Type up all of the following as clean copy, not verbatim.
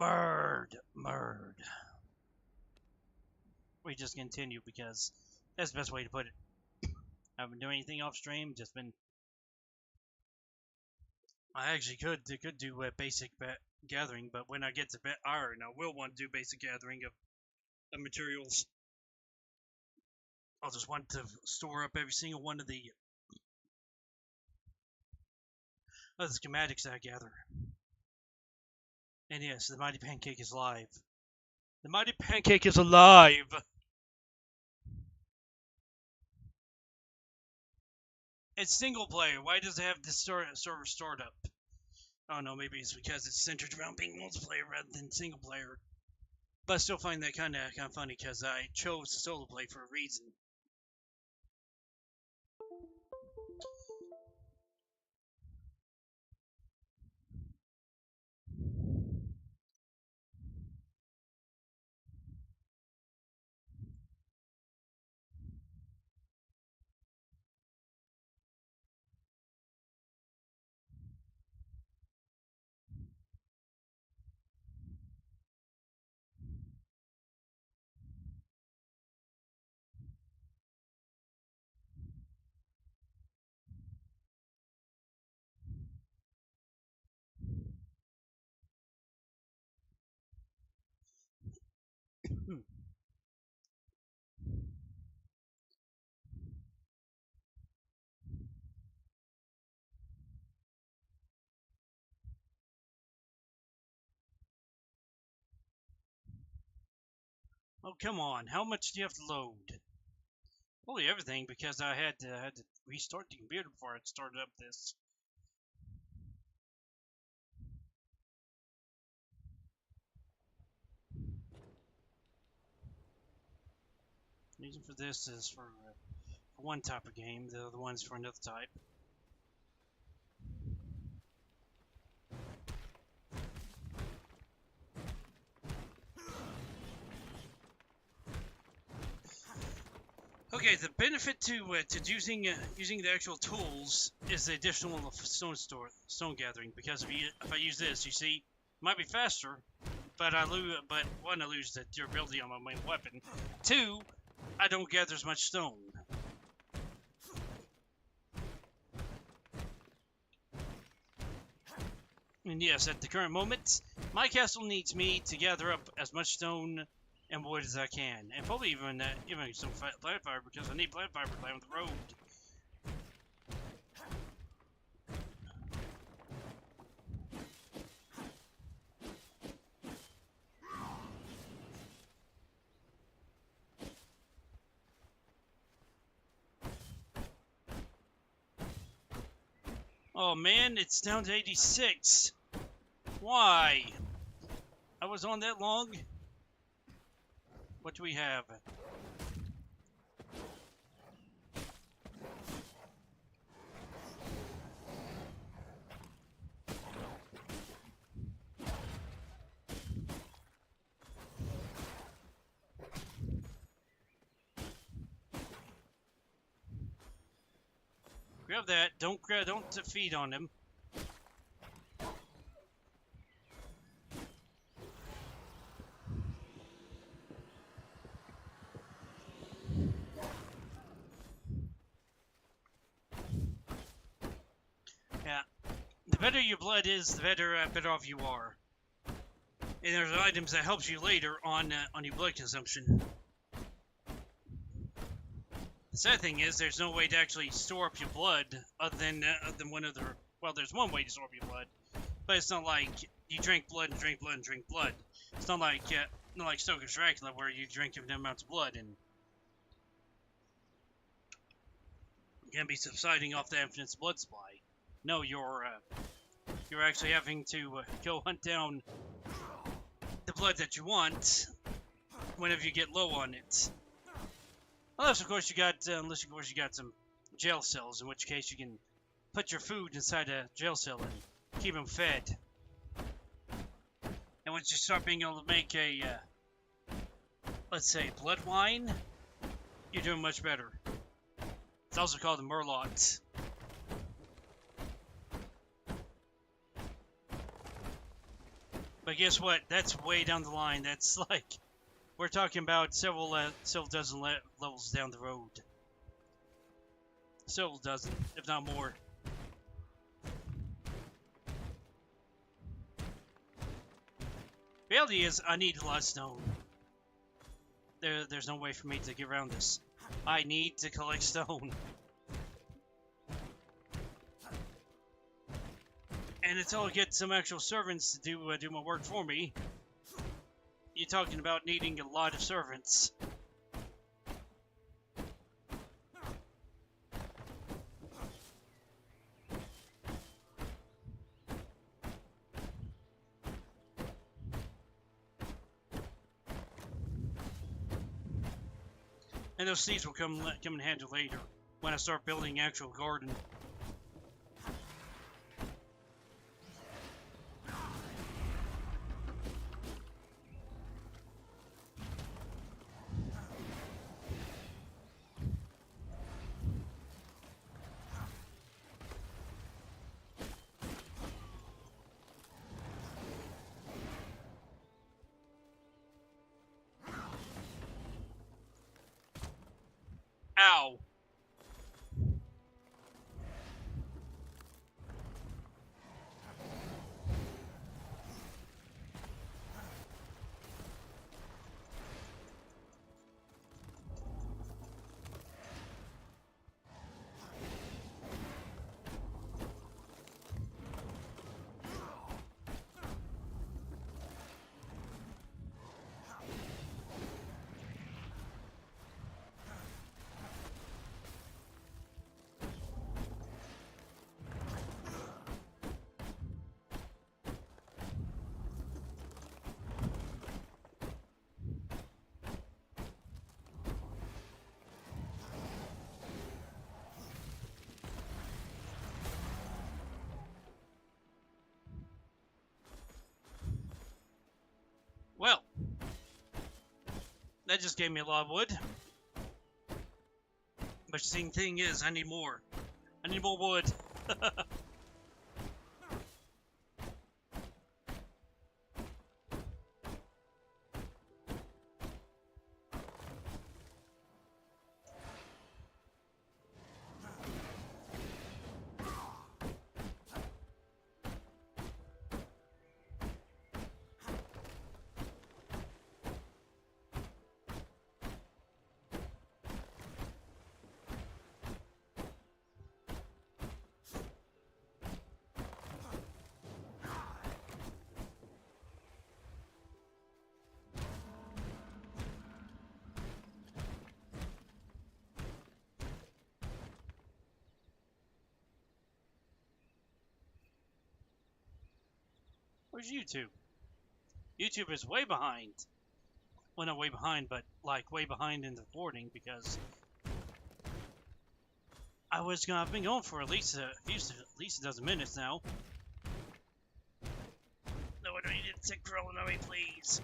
Murd. We just continue because that's the best way to put it. I haven't been doing anything off stream. Just been. I actually could do a basic gathering, but when I get to iron, I will want to do basic gathering of materials. I'll just want to store up every single one of the schematics that I gather. And yes, the Mighty Pancake is live. The Mighty Pancake is alive! It's single player. Why does it have the server startup? I don't know, maybe it's because it's centered around being multiplayer rather than single player. But I still find that kind of funny because I chose solo play for a reason. Oh, come on. How much do you have to load? Probably everything, because I had to restart the computer before I started up this. The reason for this is for one type of game, the other one's for another type. Okay, the benefit to using the actual tools is the additional stone gathering. Because if I use this, you see, it might be faster, but I lose the durability on my main weapon. 2, I don't gather as much stone. And yes, at the current moment, my castle needs me to gather up as much stone and wood as I can, and probably even some plant fiber, because I need plant fiber to land on the road. Oh man, it's down to 86. Why? I was on that long? What do we have? Grab that. Don't feed on him. Yeah. The better your blood is, the better off you are. And there's items that helps you later on your blood consumption. The sad thing is, there's no way to actually store up your blood other than one other. Well, there's one way to store up your blood, but it's not like you drink blood and drink blood and drink blood. It's not like Stoker's Dracula, where you drink infinite amounts of blood and you can be subsiding off the infinite blood supply. No, you're actually having to go hunt down the blood that you want whenever you get low on it. Unless of course you got some jail cells, in which case you can put your food inside a jail cell and keep them fed. And once you start being able to make a, let's say, blood wine, you're doing much better. It's also called the Merlot. But guess what? That's way down the line. That's like we're talking about several dozen levels down the road. Several dozen, if not more. Reality is, I need a lot of stone. There's no way for me to get around this. I need to collect stone. And until I get some actual servants to do my work for me, you're talking about needing a lot of servants. And those seeds will come in handy later when I start building actual garden. Ow! Well, that just gave me a lot of wood. But the thing is, I need more. I need more wood. Where's YouTube? YouTube is way behind. Well, not way behind, but like way behind in the recording because I've been going for at least a dozen minutes now. No, I don't need to take crawling on me, please.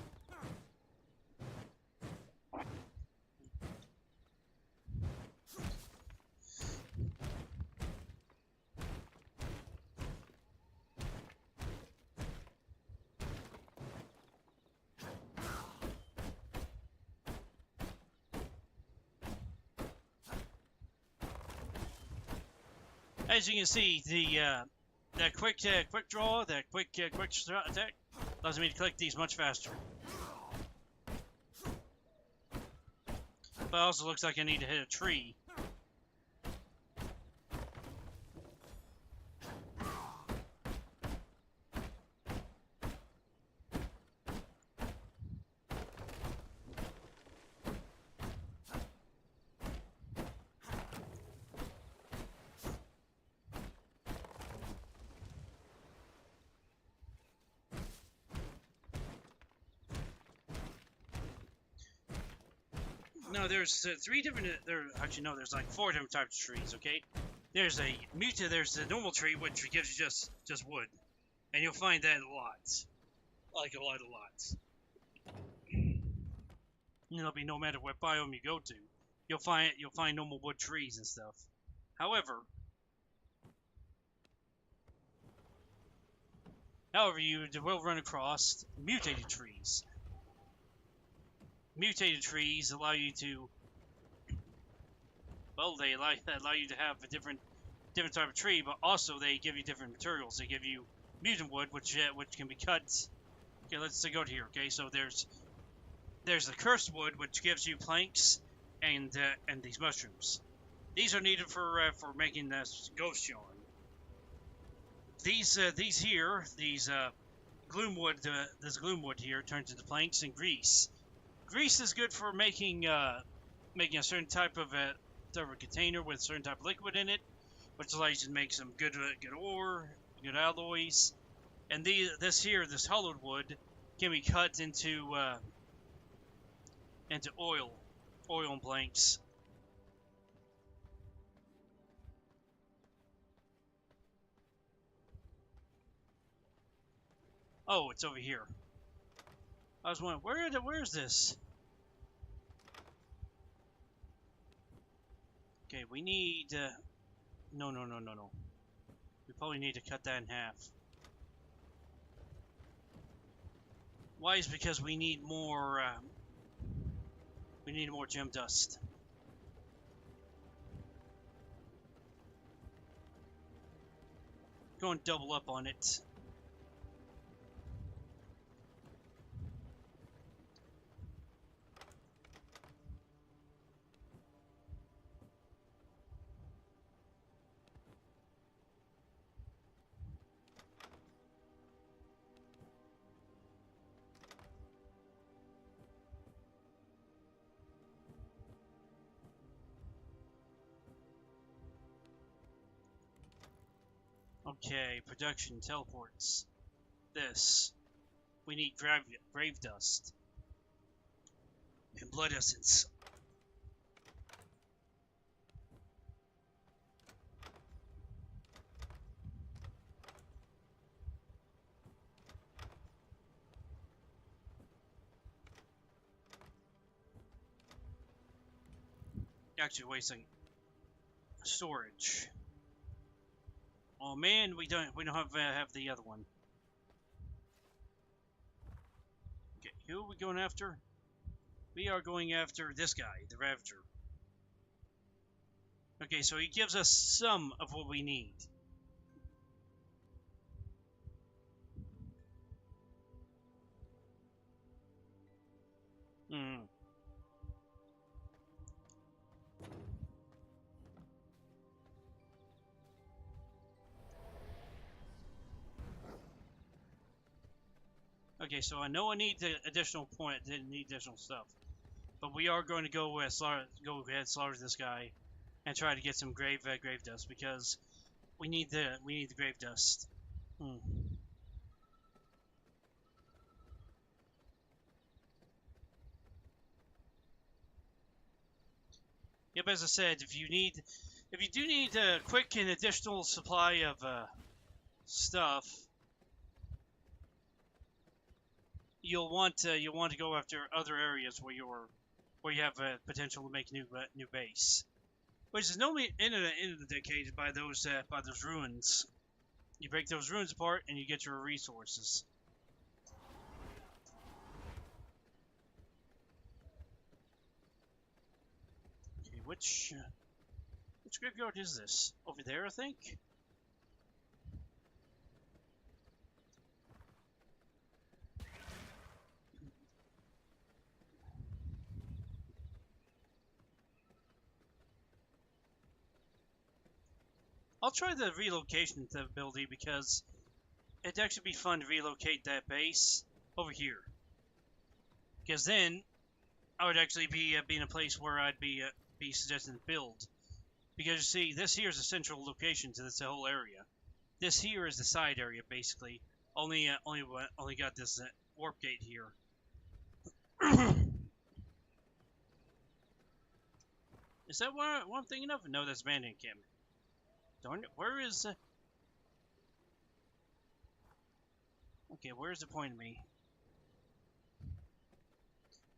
As you can see, that quick draw, that quick attack allows me to collect these much faster. But it also looks like I need to hit a tree. No, there's three different. Actually, no, there's like four different types of trees. Okay, there's there's the normal tree, which gives you just wood, and you'll find that a lot, like a lot. And it'll be no matter what biome you go to, you'll find normal wood trees and stuff. However, However, you will run across mutated trees. Mutated trees allow you to, well, they allow you to have a different type of tree, but also they give you different materials. They give you mutant wood, which can be cut. Okay, let's go to here. Okay, so there's the cursed wood, which gives you planks and these mushrooms. These are needed for making this ghost yarn. These gloomwood, this gloomwood here turns into planks and grease. Grease is good for making a certain type of container with a certain type of liquid in it, which allows you to make some good ore, good alloys. And this hollowed wood can be cut into oil and planks. Oh, it's over here. I was wondering, where's this? Okay, we need, no. We probably need to cut that in half. Why is because we need more gem dust. Go and double up on it. Okay, production teleports. This. We need grave dust. And blood essence. Actually wasting storage. Oh man, we don't have the other one. Okay, who are we going after? We are going after this guy, the Ravager. Okay, so he gives us some of what we need. Hmm. Okay, so I know I need the additional stuff, but we are going to go ahead and slaughter this guy, and try to get some grave dust because we need the grave dust. Hmm. Yep, as I said, if you do need a quick and additional supply of stuff, you'll want to go after other areas where you have potential to make new base, which is normally indicated by those ruins. You break those ruins apart and you get your resources. Okay, which graveyard is this? Over there, I think. I'll try the relocation ability because it'd actually be fun to relocate that base over here. Because then I would actually be in a place where I'd be suggesting to build. Because you see, this here is a central location to this whole area. This here is the side area, basically. Only got this warp gate here. Is that what I'm thinking of? No, that's Bandit Encampment. Darn it, where is... Okay, where's it pointing me?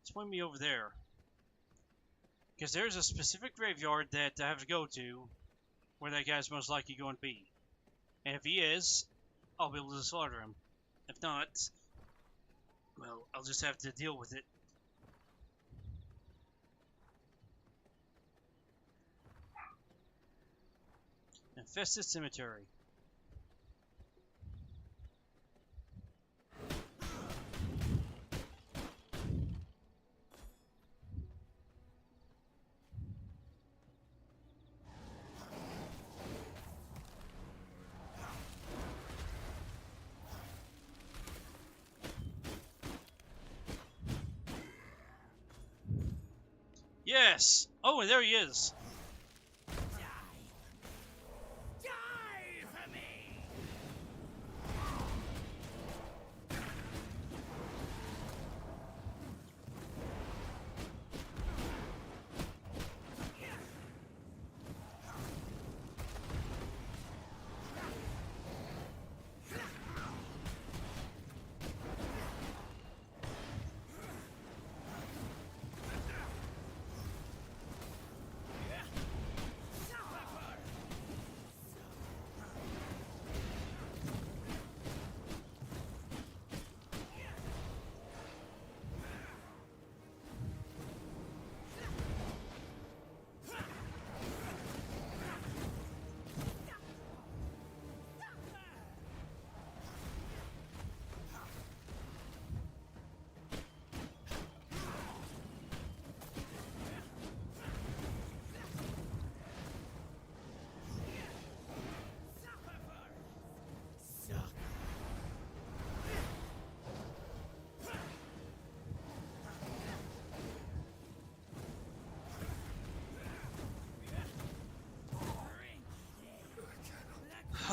It's pointing me over there. Because there's a specific graveyard that I have to go to where that guy's most likely going to be. And if he is, I'll be able to slaughter him. If not, well, I'll just have to deal with it. Infested cemetery. Yes! Oh, and there he is. Die for me!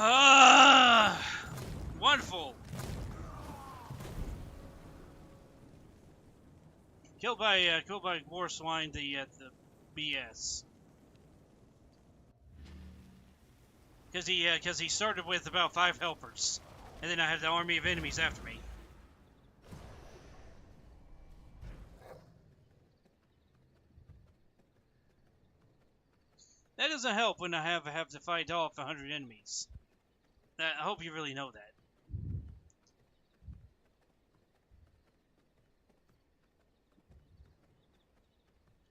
Ah, wonderful. Killed by war swine. The BS. Because he started with about 5 helpers, and then I had the army of enemies after me. That doesn't help when I have to fight off 100 enemies. I hope you really know that.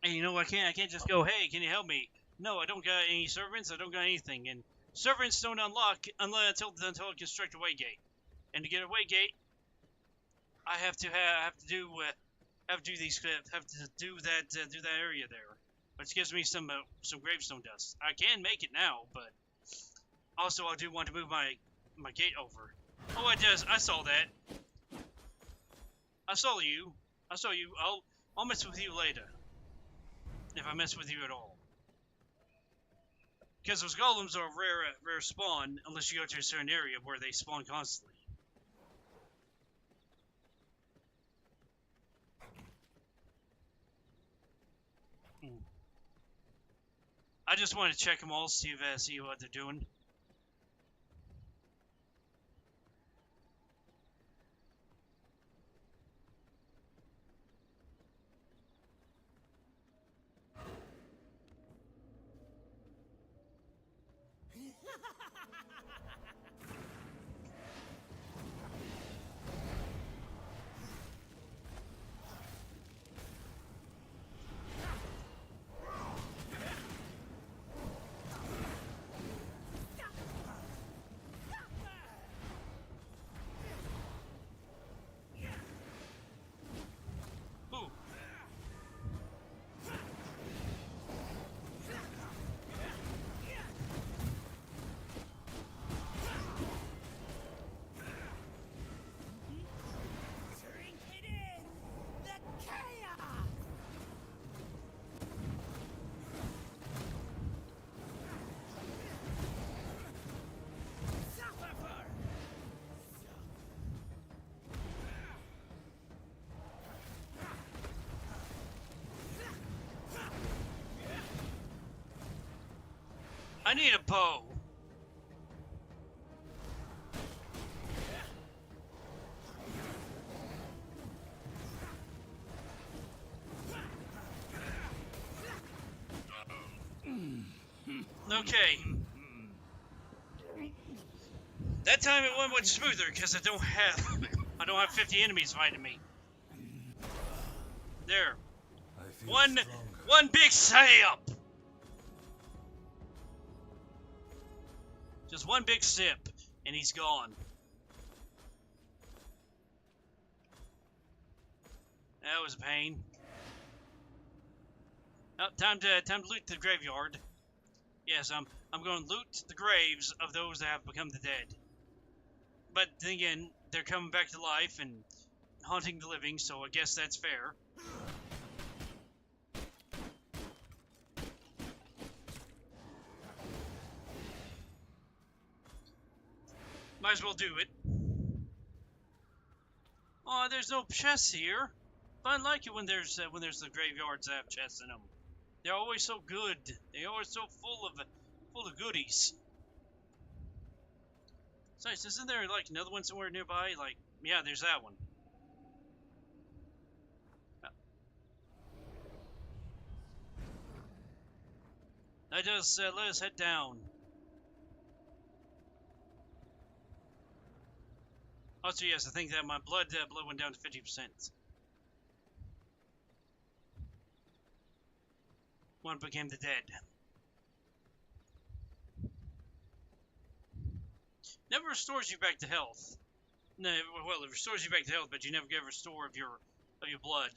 And you know, I can't just go, hey, can you help me? No, I don't got any servants. I don't got anything, and servants don't unlock until I construct a way gate. And to get a way gate, I have to do that area there, which gives me some gravestone dust. I can make it now, but also I do want to move my gate over. Oh, I saw that. I saw you. I'll mess with you later. If I mess with you at all. Because those golems are a rare spawn, unless you go to a certain area where they spawn constantly. I just want to check them all, see what they're doing. I need a bow. Okay. That time it went much smoother because I don't have I don't have 50 enemies fighting me. There. I feel One stronger. big sip. Just one big sip, and he's gone. That was a pain. Oh, time to loot the graveyard. Yes, I'm going to loot the graves of those that have become the dead. But then again, they're coming back to life and haunting the living, so I guess that's fair. Might as well do it. Oh, there's no chests here. But I like it when there's the graveyards that have chests in them. They're always so good. They're always so full of goodies. Besides, isn't there like another one somewhere nearby? Like, yeah, there's that one. Let us head down. Also, yes, I think that my blood went down to 50%. One became the dead. Never restores you back to health. No, well, it restores you back to health, but you never get a restore of your blood.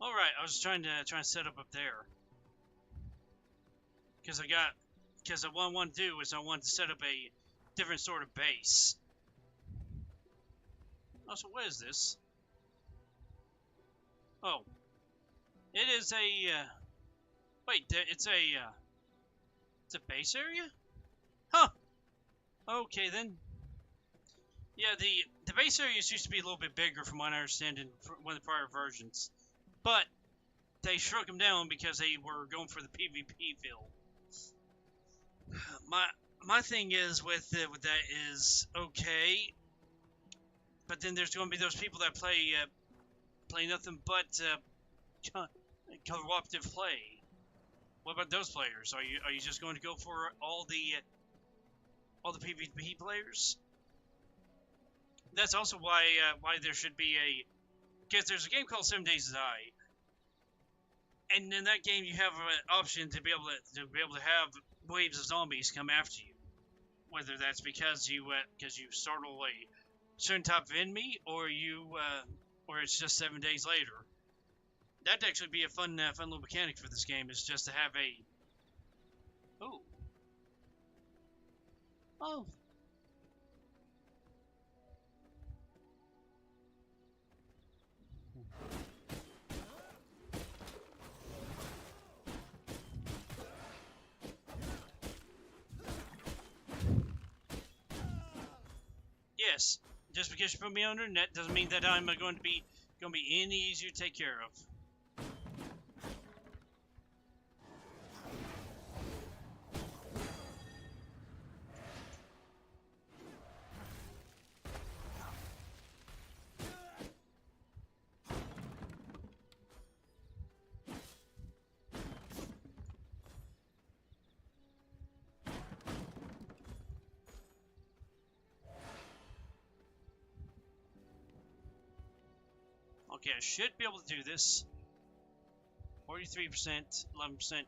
All right, I was trying to set up there, because what I want to do is I want to set up a different sort of base. Also, what is this? Oh, it is a wait. It's a base area? Huh. Okay then. Yeah, the base areas used to be a little bit bigger, from what I understand, in one of the prior versions, but they shrunk them down because they were going for the PvP feel. My thing is with that is okay, but then there's going to be those people that play nothing but cooperative play. What about those players? Are you just going to go for all the PvP players? That's also why there should be because there's a game called 7 Days to Die, and in that game you have an option to be able to have waves of zombies come after you, whether that's because you startle a certain type of enemy, or or it's just 7 days later. That'd actually be a fun little mechanic for this game, is just to have a oh. Yes, just because you put me under net doesn't mean that I'm going to be any easier to take care of. Okay, I should be able to do this. 43%, 11%, 8%.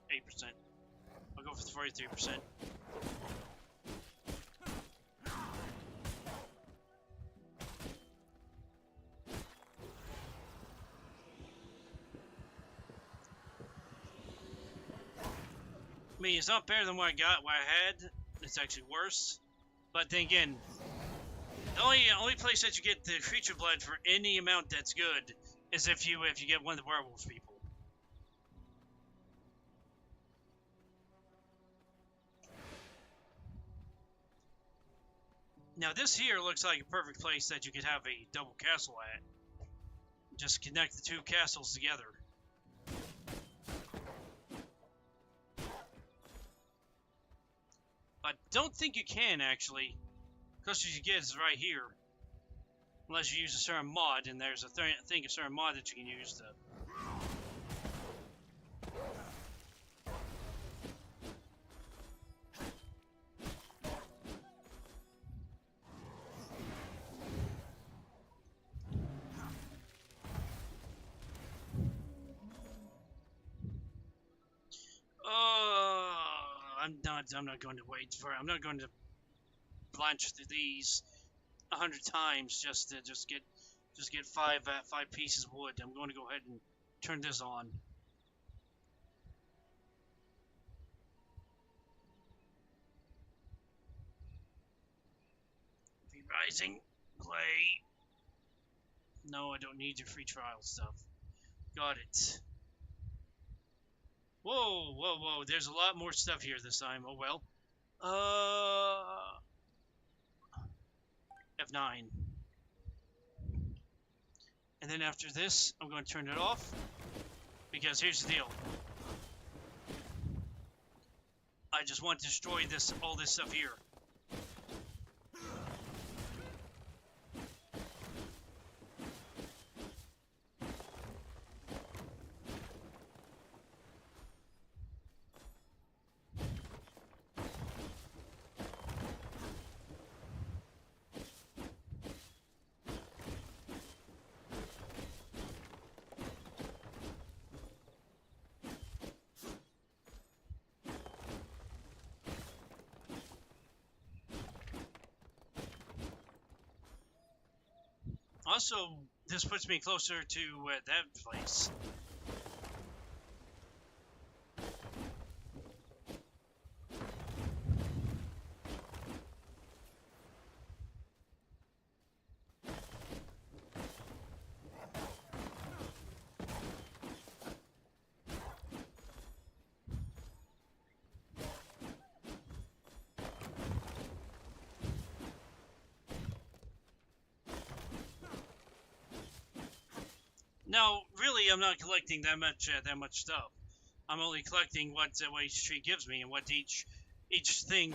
I'll go for the 43%. I mean, it's not better than what I had. It's actually worse. But then again, the only place that you get the creature blood for any amount that's good is if you get one of the werewolf people. Now this here looks like a perfect place that you could have a double castle at. Just connect the two castles together. I don't think you can, actually. Closest you get is right here. Unless you use a certain mod, and there's a a certain mod that you can use to... I'm not going to wait for... I'm not going to blanch through these 100 times just to get five pieces of wood. I'm going to go ahead and turn this on. The Rising, play. No, I don't need your free trial stuff. Got it. Whoa, whoa, whoa! There's a lot more stuff here this time. Oh well. F9. And then after this, I'm going to turn it off. Because here's the deal. I just want to destroy all this stuff here. Also, this puts me closer to that place. Now, really, I'm not collecting that much stuff. I'm only collecting what each tree gives me and what each thing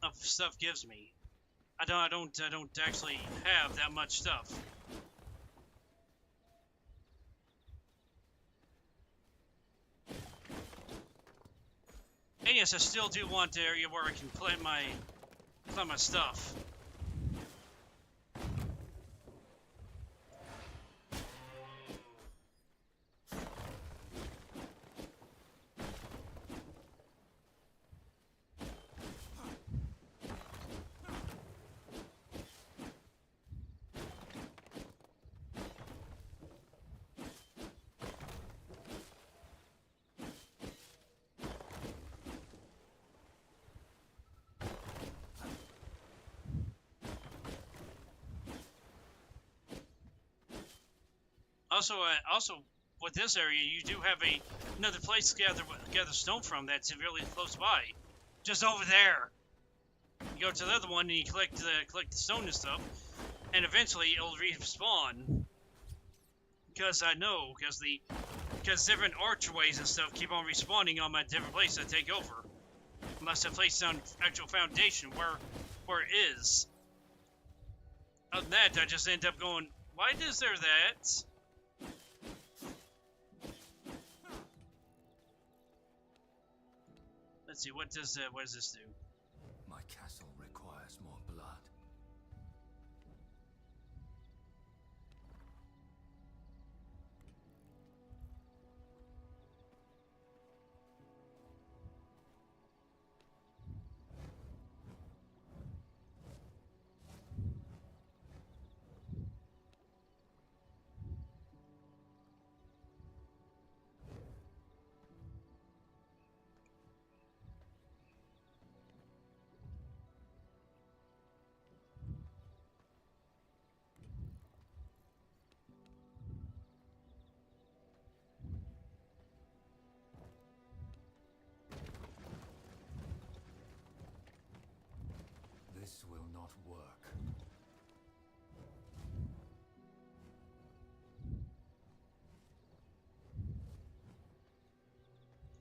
of stuff gives me. I don't actually have that much stuff. And yes, I still do want an area where I can plant my stuff. Also, with this area, you do have another place to gather stone from that's really close by, just over there. You go to the other one and you collect the stone and stuff, and eventually it'll respawn. Because I know, because different archways and stuff keep on respawning on my different places I take over, unless I place down actual foundation where it is. Other than that, I just end up going, why is there that? Let's see, what does this do? My castle requires more blood.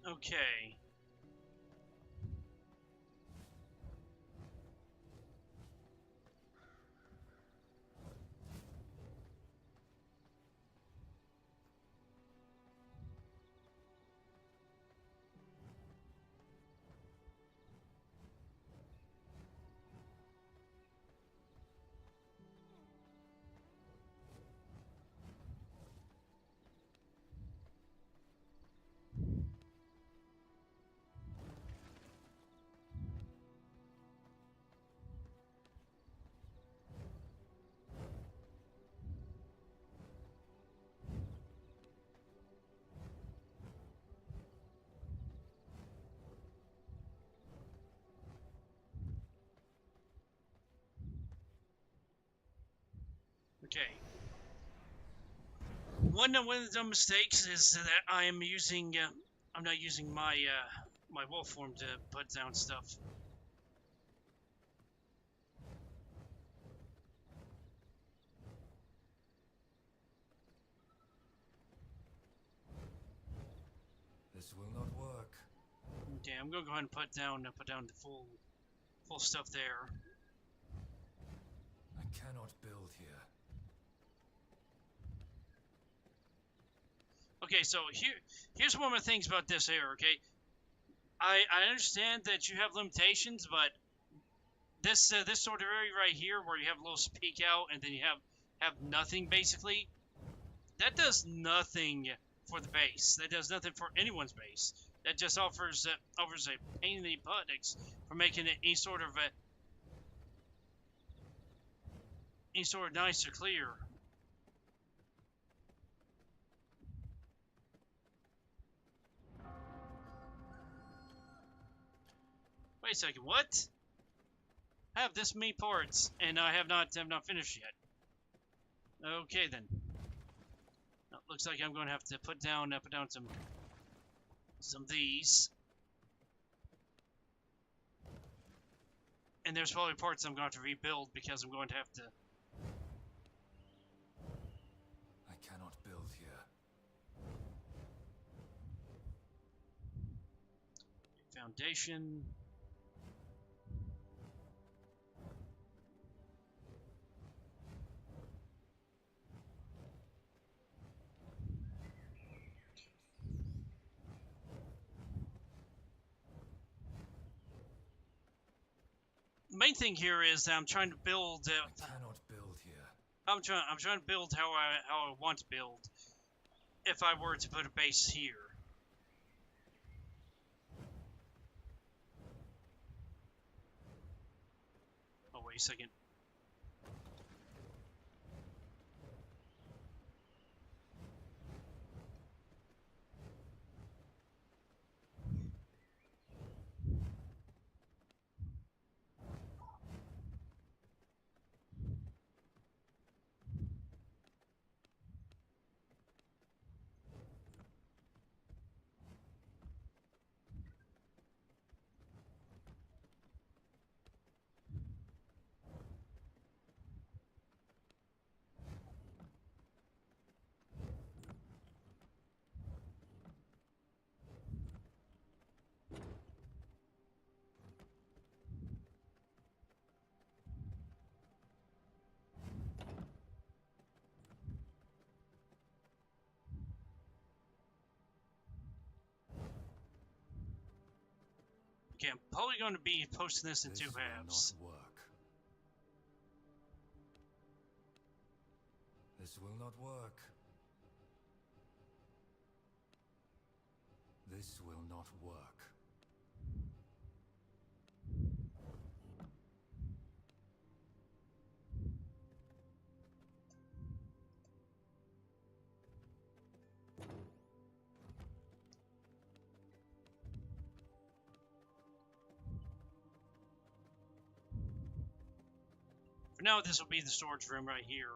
Okay. Okay. One of the dumb mistakes is that I am using. I'm not using my wolf form to put down stuff. This will not work. Okay, I'm gonna go ahead and put down the full stuff there. I cannot build here. Okay, so here's one of the things about this here. Okay, I understand that you have limitations, but this sort of area right here, where you have a little peek out and then you have nothing basically, that does nothing for the base. That does nothing for anyone's base. That just offers a pain in the butt for making it any sort of nice or clear. Wait a second, what? I have this many parts and I have not finished yet. Okay then. Looks like I'm going to have to put down some of these. And there's probably parts I'm going to have to rebuild because I'm going to have to. I cannot build here. Foundation. Main thing here is that I'm trying to build. I cannot build here. I'm trying to build how I want to build. If I were to put a base here. Oh wait a second. Okay, I'm probably going to be posting this in This two will halves. not work. This will not work. This will not work. For now, this will be the storage room right here.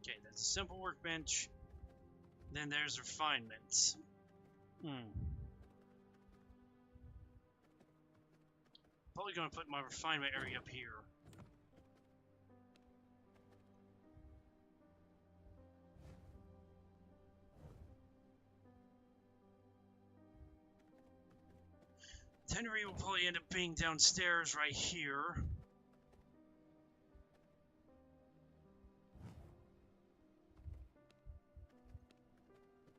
Okay, that's a simple workbench. Then there's refinement. Probably gonna put my refinement area up here. Tannery will probably end up being downstairs right here.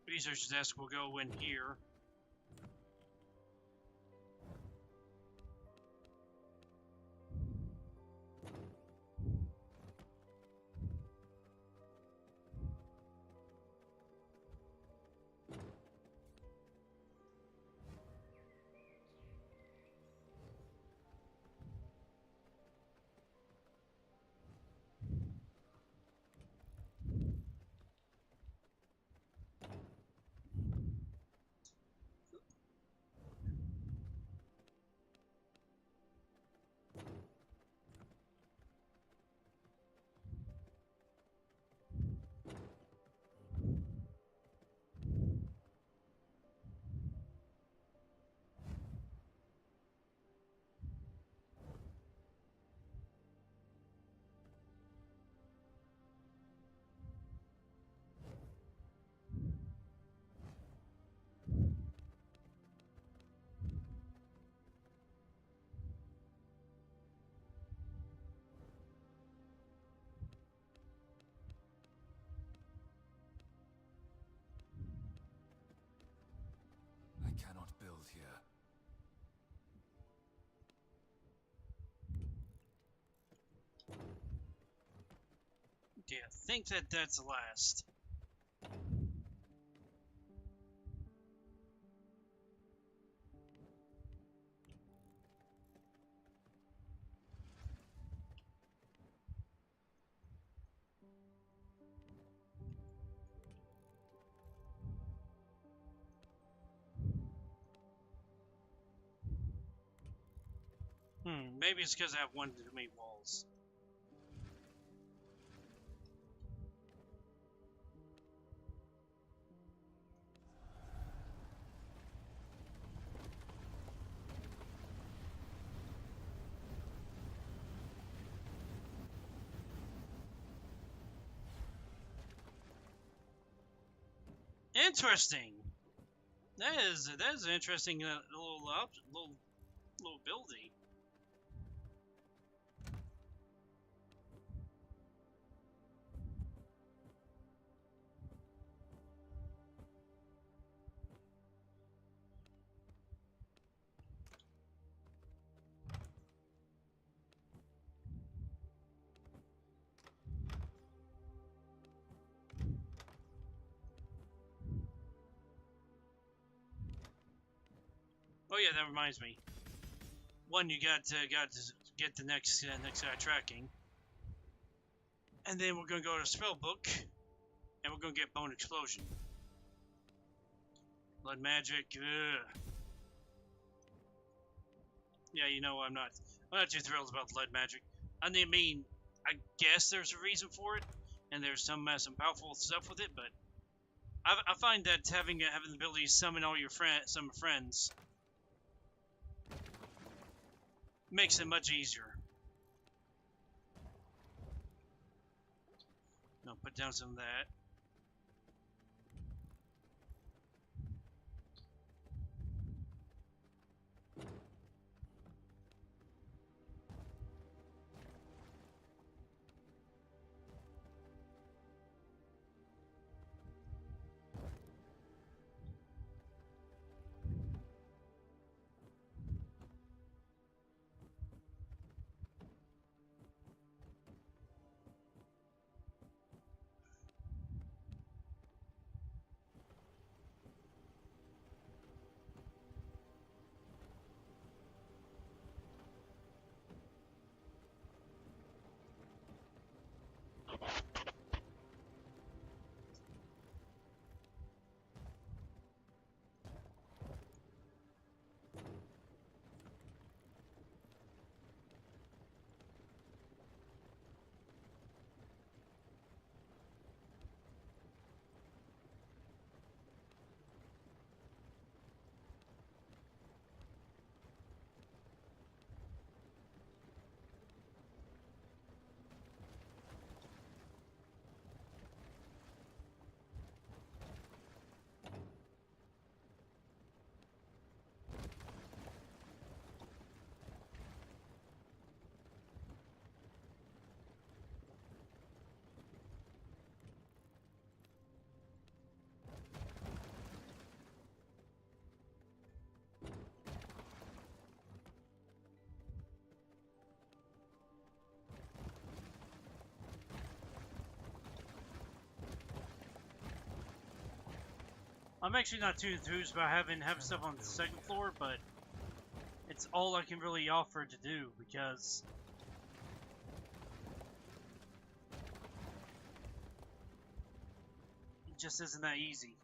Research desk will go in here. I cannot build here. Yeah, I think that's the last. Maybe it's because I have one too many walls. Interesting. That is an interesting little building. Oh yeah, that reminds me. One, you got to get the next guy tracking, and then we're gonna go to spell book, and we're gonna get bone explosion. Blood magic. Ugh. Yeah, you know I'm not too thrilled about blood magic. I mean, I guess there's a reason for it, and there's some powerful stuff with it, but I find that having the ability to summon all your friends makes it much easier. No, put down some of that. I'm actually not too enthused about having stuff on the second floor, but it's all I can really offer to do because it just isn't that easy.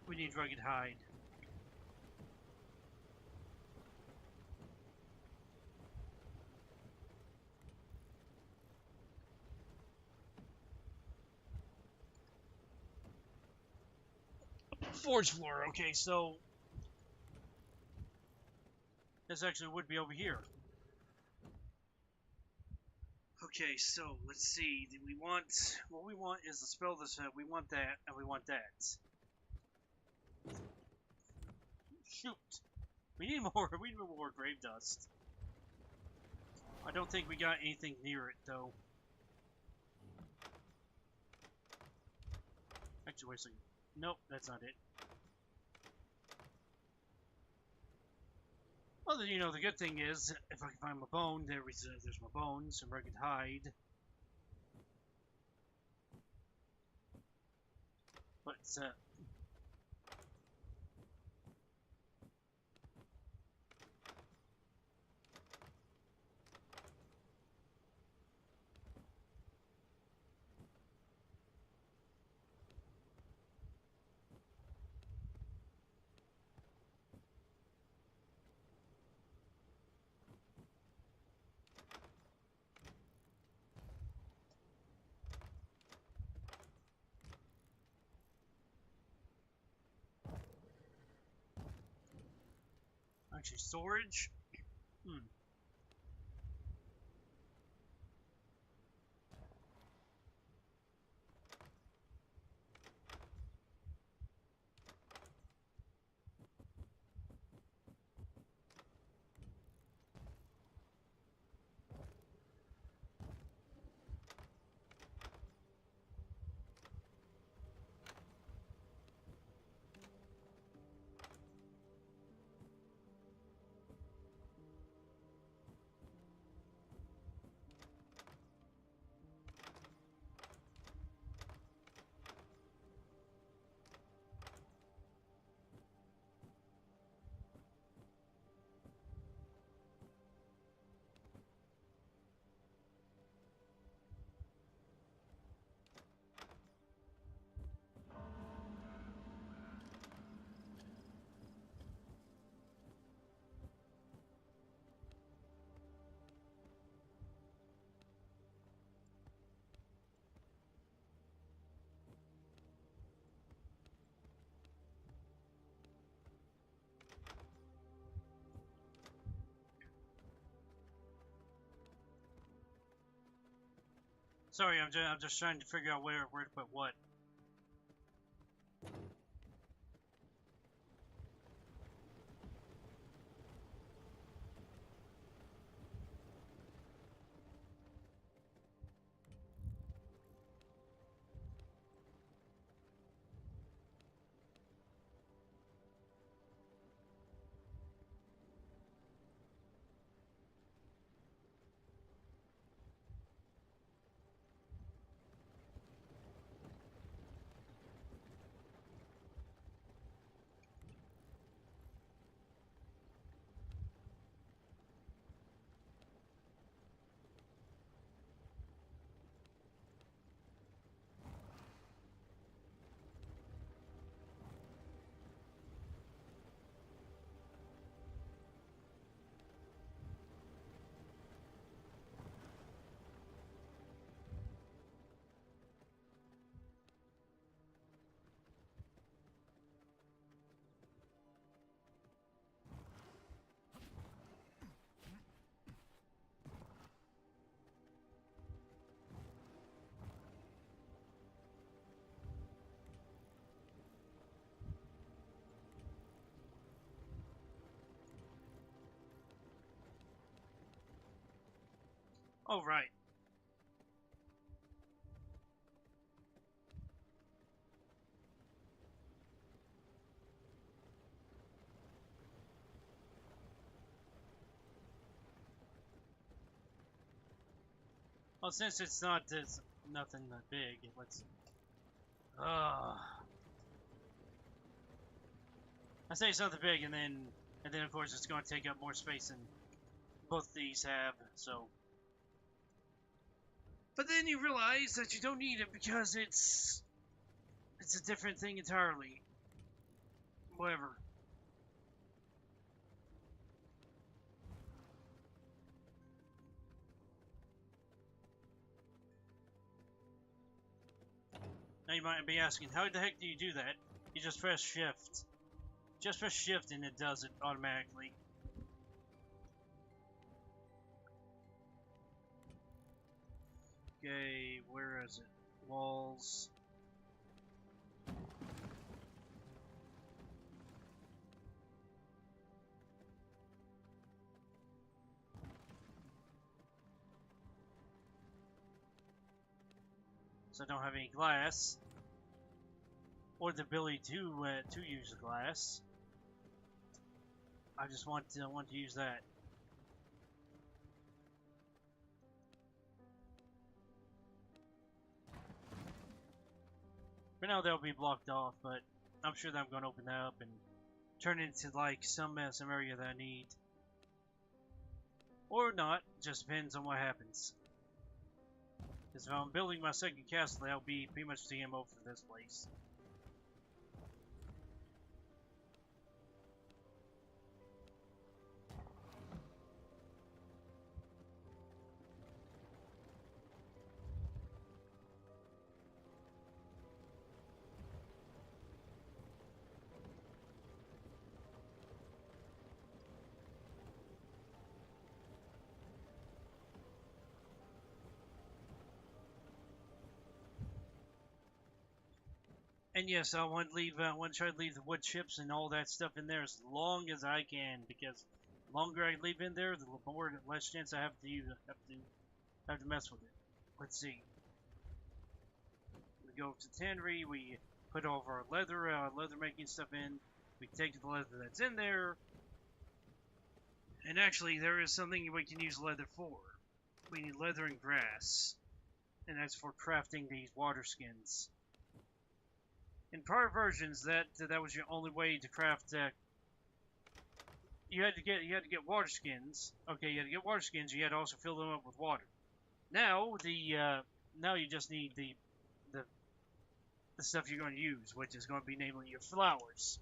We need rugged hide. Forge floor. Okay, so this actually would be over here. Okay, so let's see. We want what we want is the spell this. We want that, and we want that. Shoot, we need more. We need more grave dust. I don't think we got anything near it though. Actually, wait a second. Nope, that's not it. Well, then, you know, the good thing is, if I can find my bone, there's my bones, some rugged hide. But, actually, storage? Hmm. Sorry, I'm just trying to figure out where to put what. Oh, right. Well, since it's not it's nothing that big, let's. Uh, I say it's nothing big, and then of course it's going to take up more space than both these have. So, but then you realize that you don't need it because it's a different thing entirely. Whatever. Now you might be asking, how the heck do you do that? You just press shift. Just press shift and it does it automatically. Okay, where is it? Walls. So I don't have any glass. Or the ability to use the glass. I just want to use that. For now, they'll be blocked off, but I'm sure that I'm going to open that up and turn it into like some area that I need, or not. Just depends on what happens. Because if I'm building my second castle, that'll be pretty much the MO for this place. And yes, I want to try to leave the wood chips and all that stuff in there as long as I can, because the longer I leave in there, the less chance I have to mess with it. Let's see. We go to tannery, we put all of our leather making stuff in. We take the leather that's in there, and actually there is something we can use leather for. We need leather and grass, and that's for crafting these water skins. In prior versions, that was your only way to craft. You had to get water skins. Okay, you had to get water skins. You had to also fill them up with water. Now now you just need the stuff you're going to use, which is going to be namely your flowers.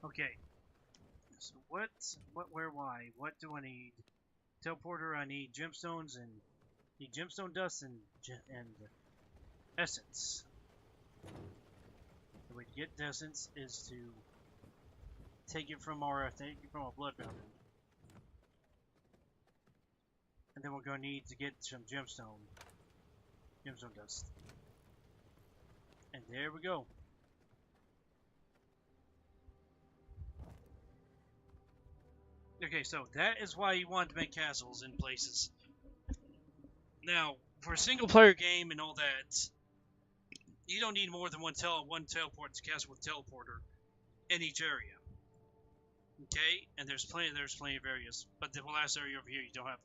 Okay. So where, why? What do I need? Teleporter. I need gemstones and need gemstone dust and essence. The way to get essence is to take it from our blood fountain, and then we're going to need to get some gemstone dust. And there we go. Okay, so that is why you want to make castles in places. Now, for a single player game and all that, you don't need more than one teleport to castle with teleporter in each area. Okay, and there's plenty of areas, but the last area over here you don't have.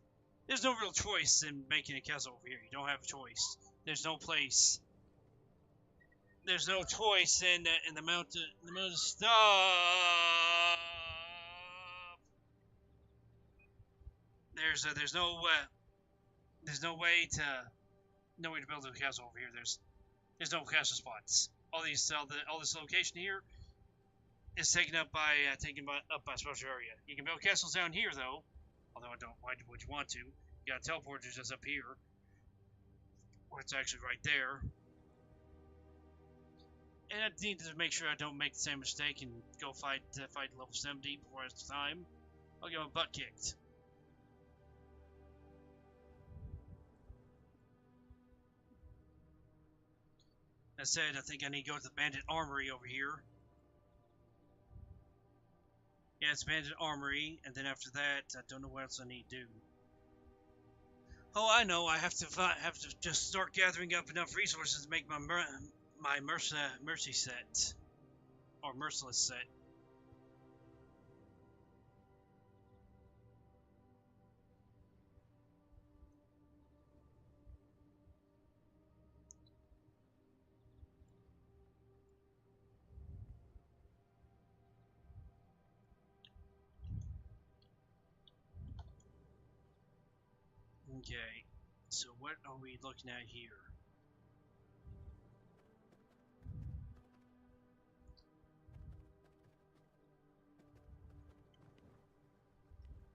There's no real choice in making a castle over here. You don't have a choice. There's no place. There's no choice in the amount of stuff. There's no way to build a castle over here. There's no castle spots. All this location here is taken up by a special area. You can build castles down here though, although I don't. Why would you want to? You got teleporters just up here, or it's actually right there. And I need to make sure I don't make the same mistake and go fight level 70 before it's time. I'll get my butt kicked. That said, I think I need to go to the Bandit Armory over here. Yeah, it's Bandit Armory, and then after that, I don't know what else I need to do. Oh, I know. I have to just start gathering up enough resources to make my mercy set or merciless set. Okay, so what are we looking at here?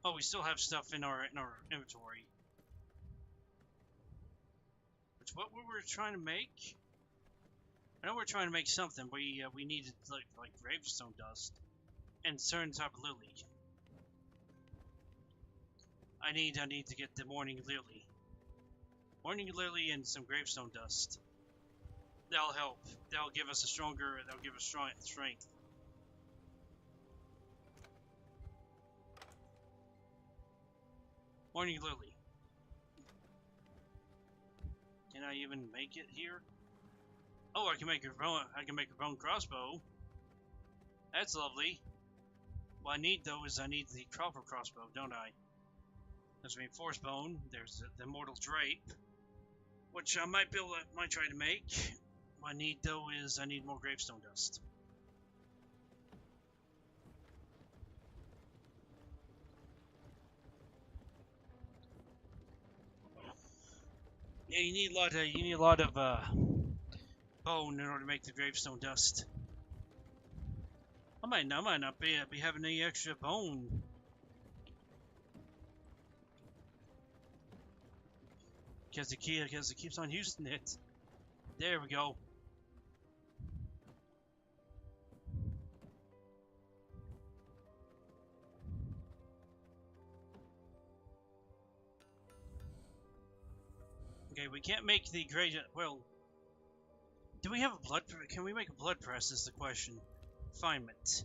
Oh, we still have stuff in our inventory. Which what we were trying to make? I know we're trying to make something. We needed like gravestone dust and certain type of lily. I need to get the morning lily and some gravestone dust. That'll help. That'll give us strong strength. Morning lily. Can I even make it here? Oh, I can make a bone crossbow. That's lovely. What I need though is I need the proper crossbow, don't I? There's reinforced bone. There's the immortal drape, which I might try to make. What I need though is I need more gravestone dust. Yeah, you need a lot of bone in order to make the gravestone dust. I might not be having any extra bone. Because it keeps on using it. There we go. Okay, we can't make the great. Well, do we have a blood? Can we make a blood press? Is the question. Refinement.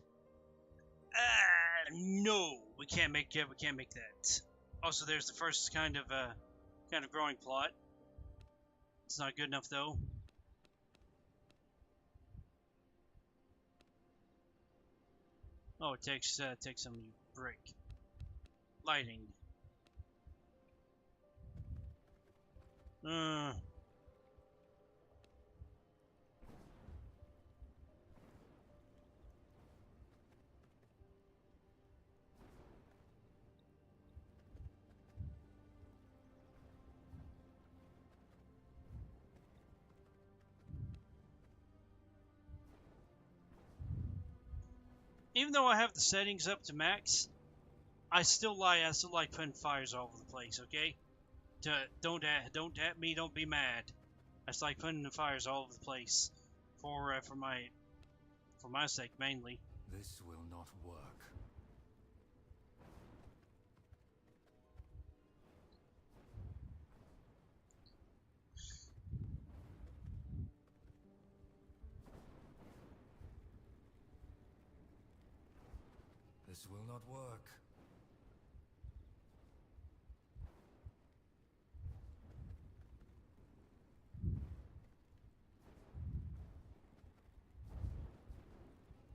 No, we can't make it. We can't make that. Also, there's the first kind of growing plot. It's not good enough though. Oh, it takes some brick. Lighting. Even though I have the settings up to max, I still like putting fires all over the place. Okay, don't at me. Don't be mad. I just like putting the fires all over the place for my sake mainly. This will not work. This will not work.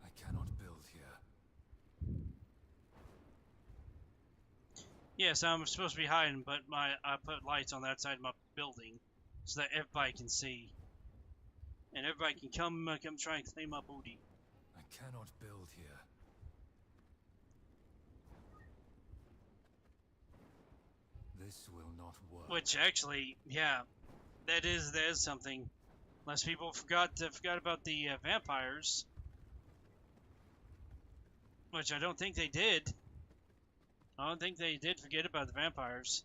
I cannot build here. Yes, I'm supposed to be hiding, but I put lights on that side of my building so that everybody can see. and everybody can come try and claim my booty. I cannot build here. This will not work. Which actually, yeah, that is something. Unless people forgot about the vampires, which I don't think they did. I don't think they did forget about the vampires,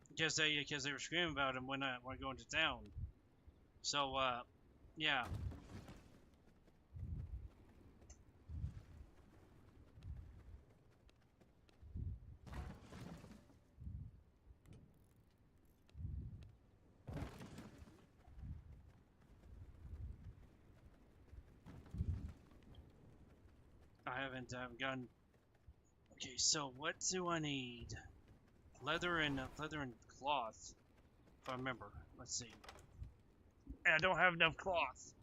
because they were screaming about them when going to town. So yeah. I haven't gotten. Okay, so what do I need? Leather and cloth, if I remember. Let's see. I don't have enough cloth.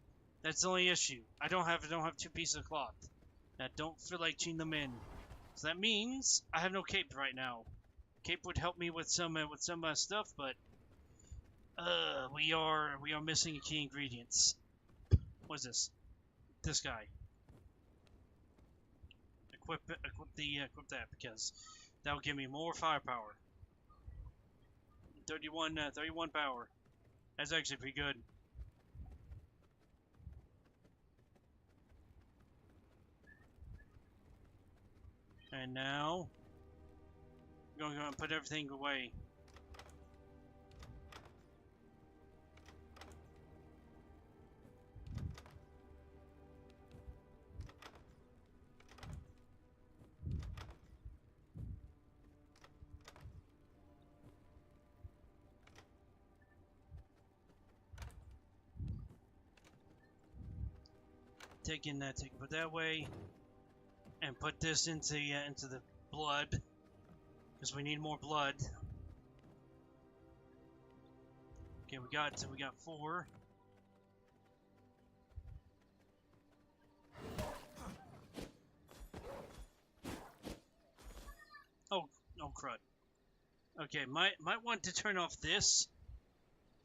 That's the only issue. I don't have 2 pieces of cloth. I don't feel like chain them in. So that means I have no cape right now. Cape would help me with some stuff, but we are missing key ingredients. What's this? This guy. Equip that, because that will give me more firepower. 31 power. That's actually pretty good. And now I'm going to put everything away. Put that way, and put this into the blood, because we need more blood. Okay, we got 4. Oh crud. Okay, might want to turn off this.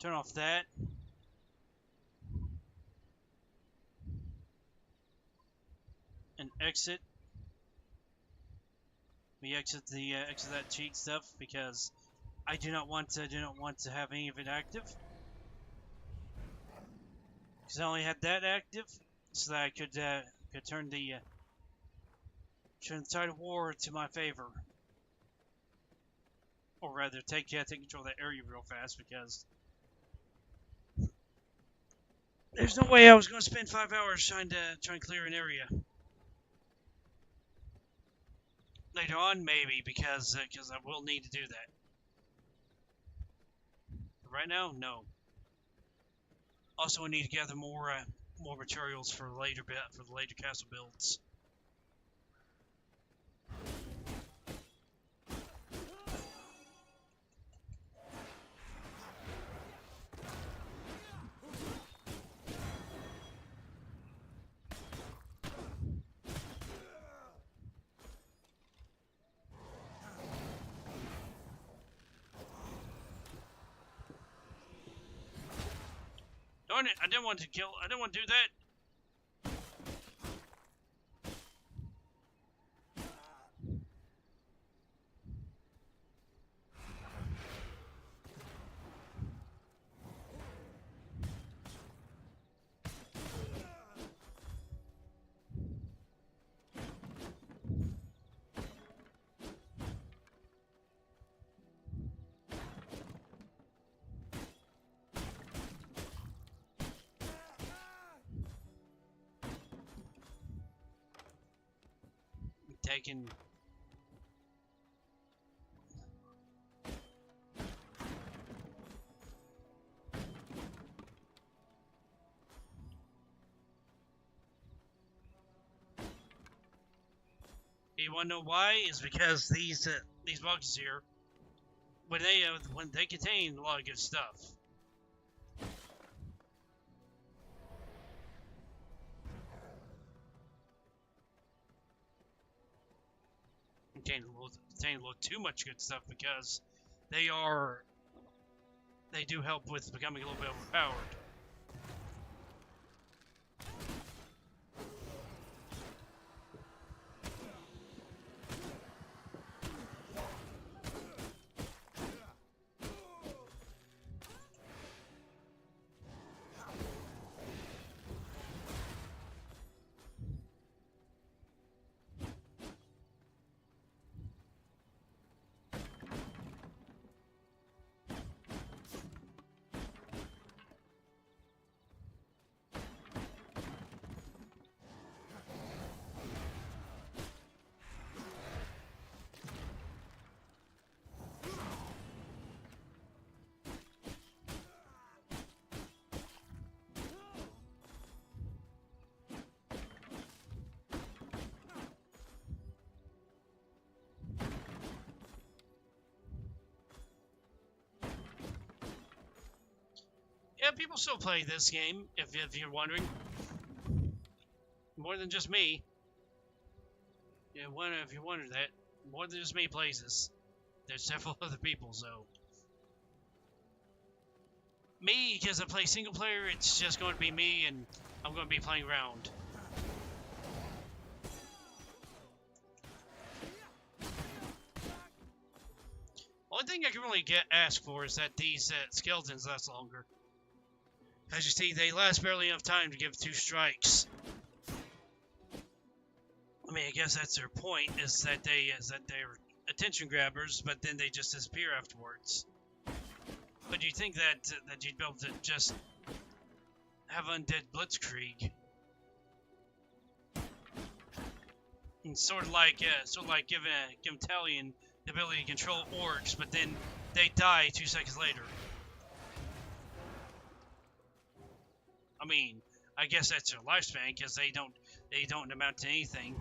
Turn off that. And exit. We exit that cheat stuff, because I do not want to have any of it active. Because I only had that active, so that I could turn the tide of war to my favor, or rather take control of that area real fast, because there's no way I was going to spend 5 hours trying to clear an area. Later on, maybe, because I will need to do that. But right now, no. Also, I need to gather more materials for the later castle builds. Darn it! I didn't want to do that. Taking. You want to know why? Is because these boxes here, when they contain a lot of good stuff. Contain a little too much good stuff, because they do help with becoming a little bit overpowered. Yeah, people still play this game, if you're wondering. More than just me. Yeah, if you wonder that, more than just me plays this. There's several other people, so. Me, because I play single player, it's just going to be me, and I'm going to be playing around. Only thing I can really ask for is that these skeletons last longer. As you see, they last barely enough time to give 2 strikes. I mean, I guess that's their point, is that they're attention grabbers, but then they just disappear afterwards. But you think that you'd be able to just have undead blitzkrieg, and sort of like give Talion the ability to control orcs, but then they die 2 seconds later. I mean, I guess that's their lifespan, because they don't amount to anything.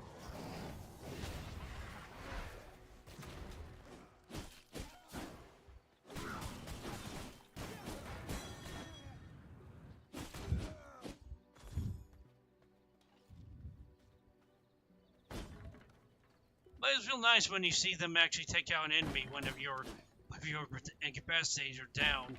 But it's real nice when you see them actually take out an enemy when your incapacitated are down.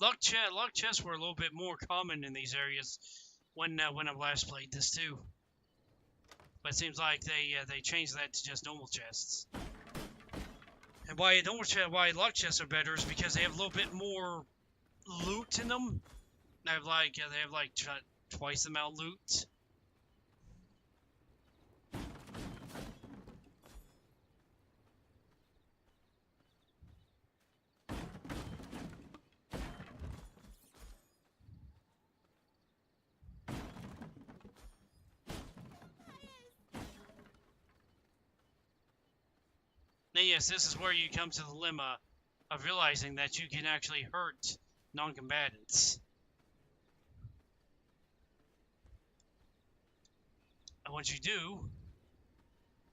Luck chests were a little bit more common in these areas when I last played this too. But it seems like they changed that to just normal chests. And why luck chests are better is because they have a little bit more loot in them. They have like twice the amount of loot. Now, yes, this is where you come to the dilemma of realizing that you can actually hurt non-combatants. And once you do,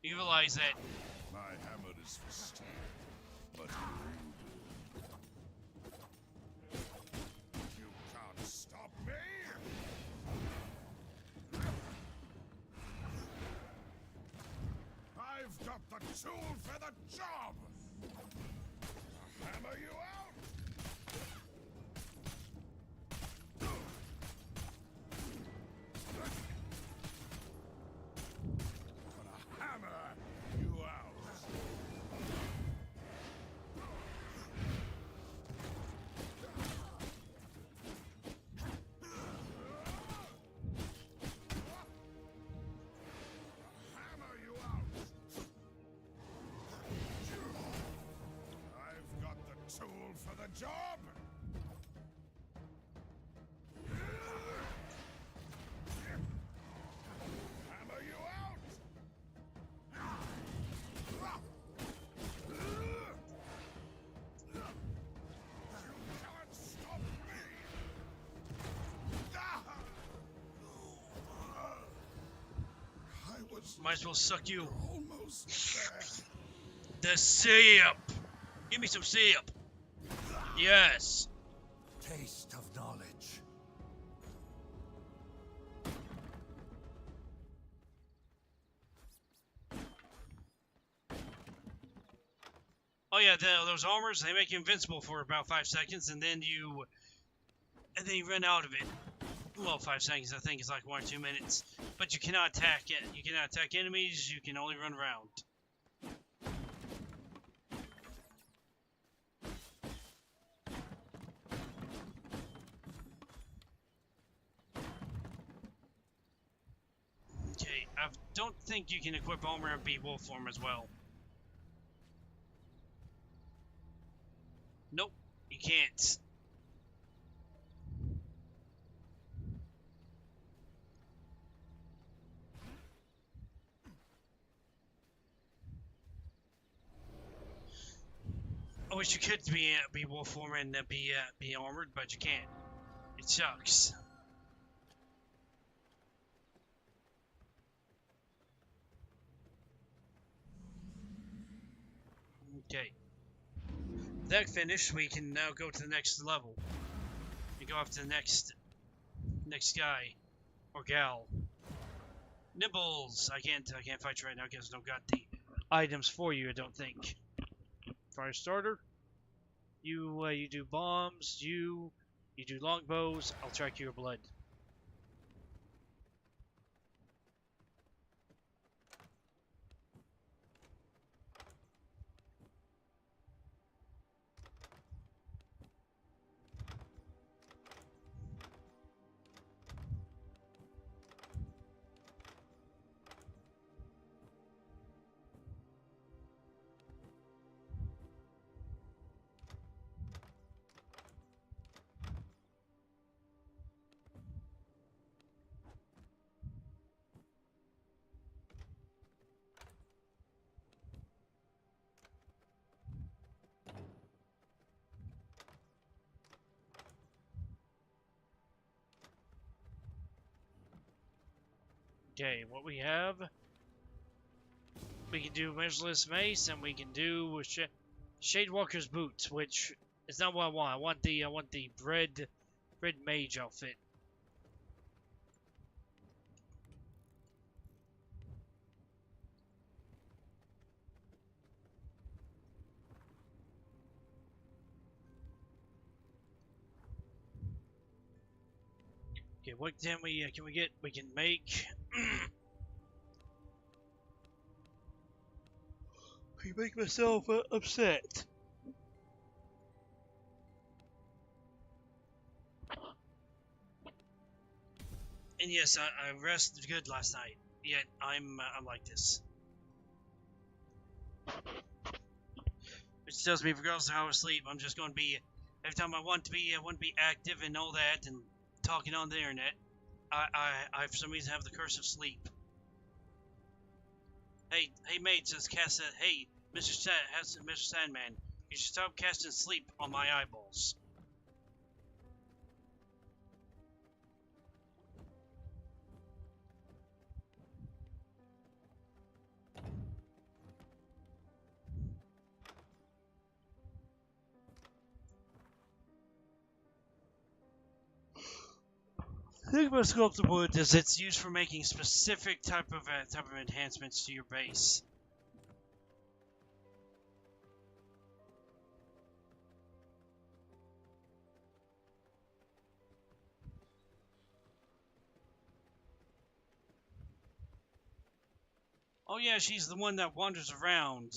you realize that my hammer is for steel, but you can't stop me. I've got the tool for the job. I'll hammer you out. Gonna hammer you out. Hammer you out. I've got the tool for the job. Hammer you out. You can't stop me. Might as well suck you. Almost there. The sip! Give me some sip! Yes! Taste of knowledge. Oh yeah, those armors, they make you invincible for about 5 seconds, and then you run out of it. Well, 5 seconds, I think, is like 1 or 2 minutes. But you cannot attack it. You cannot attack enemies, you can only run around. Okay, I don't think you can equip armor and be wolf form as well. Nope, you can't. I wish you could be wolf form and be armored, but you can't. It sucks. Okay. That finished, we can now go to the next level. We go off to the next guy or gal. Nibbles. I can't fight you right now because I don't got the items for you. I don't think. Fire starter. You do bombs. You do longbows. I'll track your blood. Okay, what we have, we can do Measureless Mace, and we can do Shadewalker's Boots, which is not what I want. I want the Bread Mage outfit. Okay, what can we get? We can make. I make myself upset. And yes, I rested good last night. Yet I'm like this, which tells me regardless of how I sleep, I'm just going to be every time I want to be active and all that and talking on the internet. I for some reason have the curse of sleep. Hey mate, says Cassa. Hey, Mr. Sandman, you should stop casting sleep on my eyeballs. The thing about sculpted wood is it's used for making specific type of enhancements to your base. Oh yeah, she's the one that wanders around,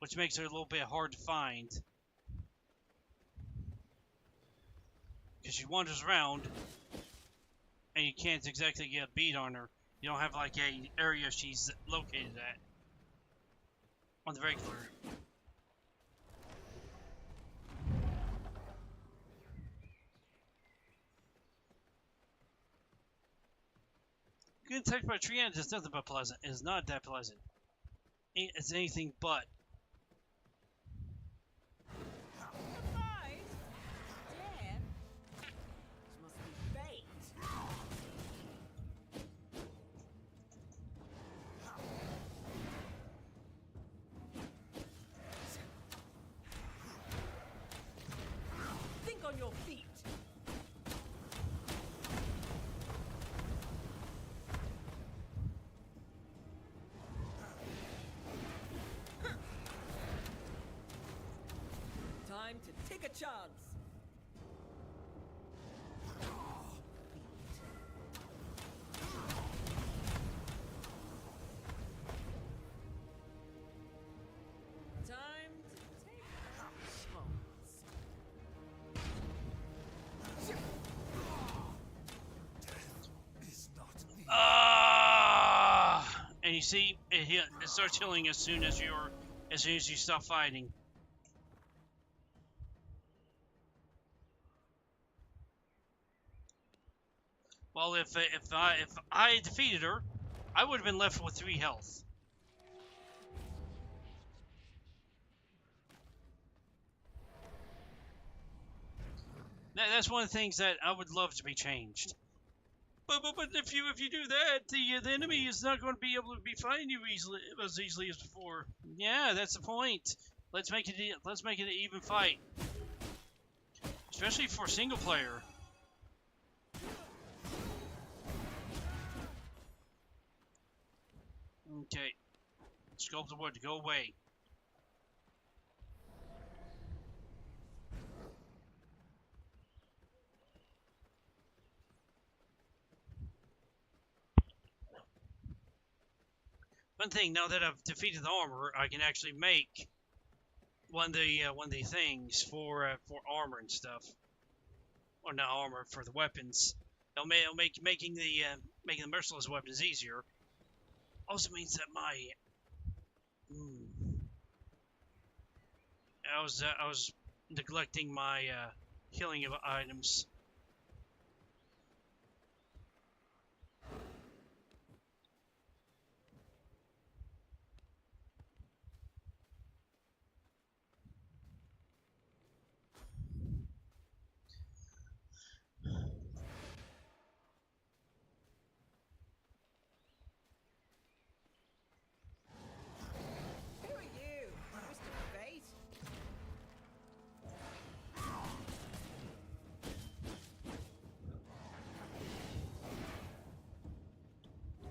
which makes her a little bit hard to find. Because she wanders around, and you can't exactly get a beat on her. You don't have like a area she's located at on the regular. Getting attacked by a tree ant is nothing but pleasant. It is not that pleasant. It's anything but. your feet. Time to take a chance. Time to take a chance. Is not the And you see, it starts healing as soon as you stop fighting. Well, if I defeated her, I would have been left with 3 health. That's one of the things that I would love to be changed. But if you do that, the enemy is not going to be able to be fighting you as easily as before. Yeah, that's the point. Let's make it an even fight, especially for single player. Okay, sculpted wood, go away. One thing, now that I've defeated the armor, I can actually make one of the things for armor and stuff, or not armor, for the weapons. It'll make making the merciless weapons easier. Also means that my I was neglecting my healing of items. Who are you, Mr. Fate?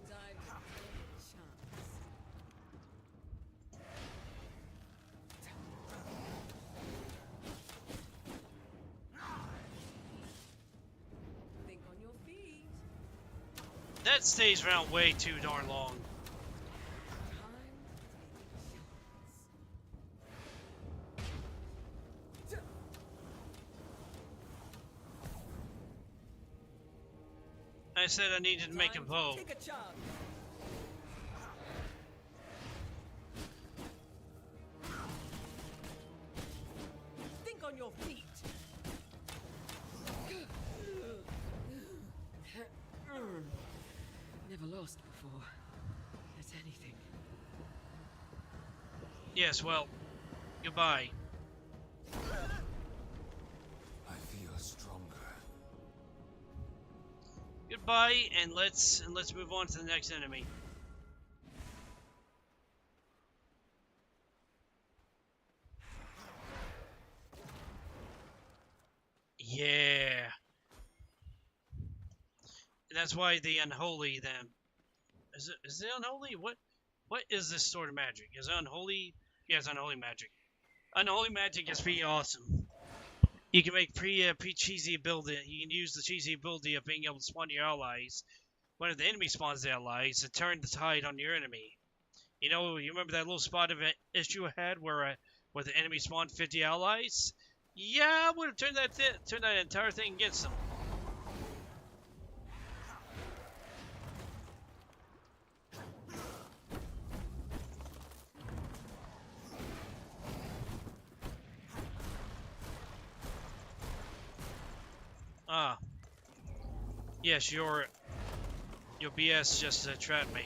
Time to take a chance. Think on your feet. That stays around way too darn long. Time to take a chance. I said I needed to make a Time to bow. Take a chance. Think on your feet. Never lost before. At anything. Yes, well, goodbye. I feel stronger. Goodbye, and let's move on to the next enemy. Yeah. And that's why the unholy then. Is it unholy? What is this sort of magic? Is it unholy? Yeah, it's unholy magic. Unholy magic is pretty awesome. You can make cheesy ability. You can use the cheesy ability of being able to spawn your allies. When the enemy spawns the allies, to turn the tide on your enemy. You know, you remember that little spot of issue I had where the enemy spawned 50 allies? Yeah, I would have turned that entire thing against them. Ah. Yes, your BS just trapped me.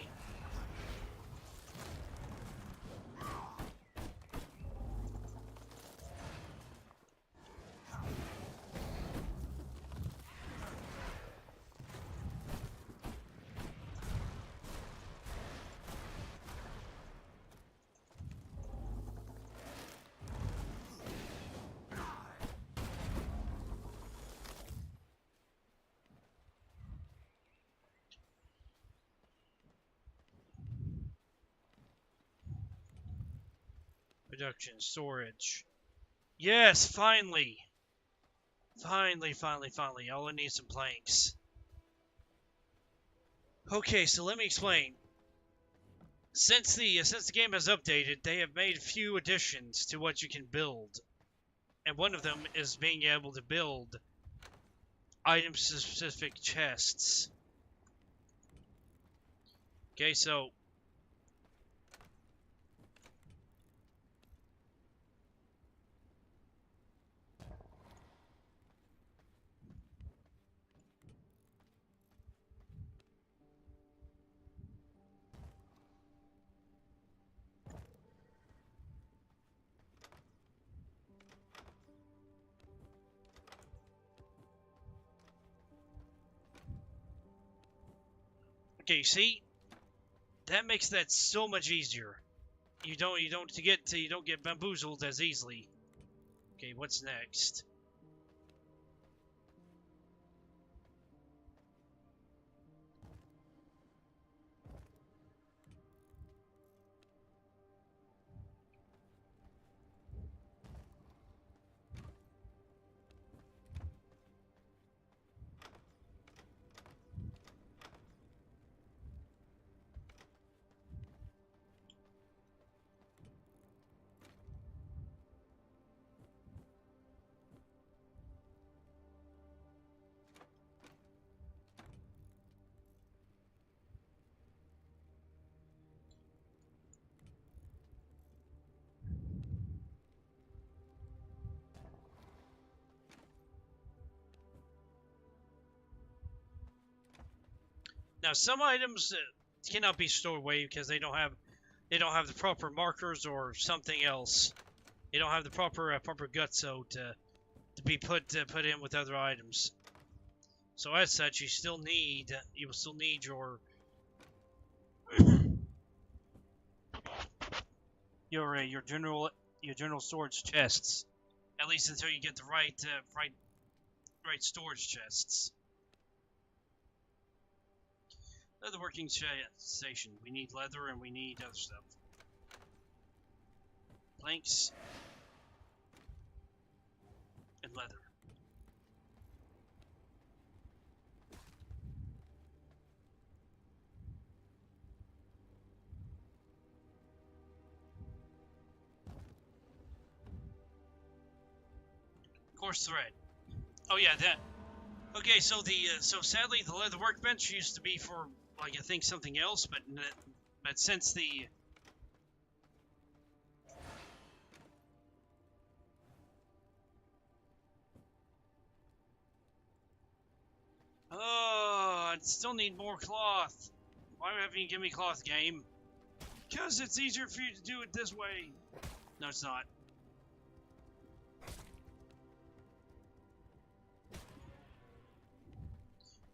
Production, storage. Yes, finally! Finally. I only need some planks. Okay, so let me explain. Since the game has updated, they have made a few additions to what you can build. And one of them is being able to build item-specific chests. Okay, so okay, see? That makes that so much easier. You don't get bamboozled as easily. Okay, what's next? Now, some items cannot be stored away because they don't have the proper markers or something else. They don't have the proper gutso to be put in with other items. So as such, you will still need your your general storage chests, at least until you get the right storage chests. Leather working station. We need leather and we need other stuff. Planks and leather. Coarse thread. Oh yeah, that. Okay, so sadly the leather workbench used to be for like I think something else, but since the oh, I still need more cloth. Why haven't you given me cloth, game? Because it's easier for you to do it this way. No, it's not.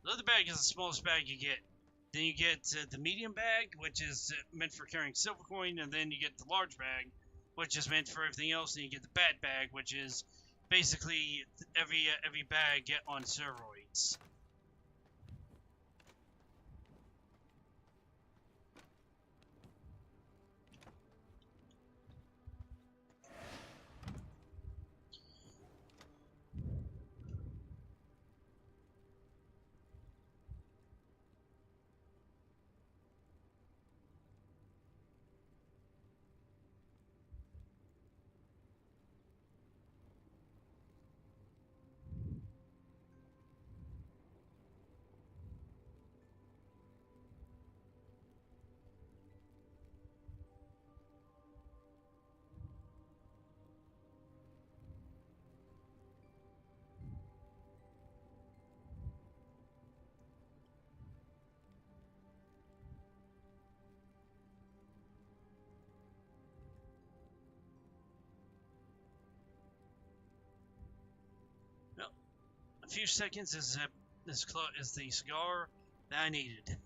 Leather bag is the smallest bag you get. Then you get the medium bag, which is meant for carrying silver coin, and then you get the large bag, which is meant for everything else, and you get the bat bag, which is basically every bag on steroids. A few seconds is the cigar that I needed.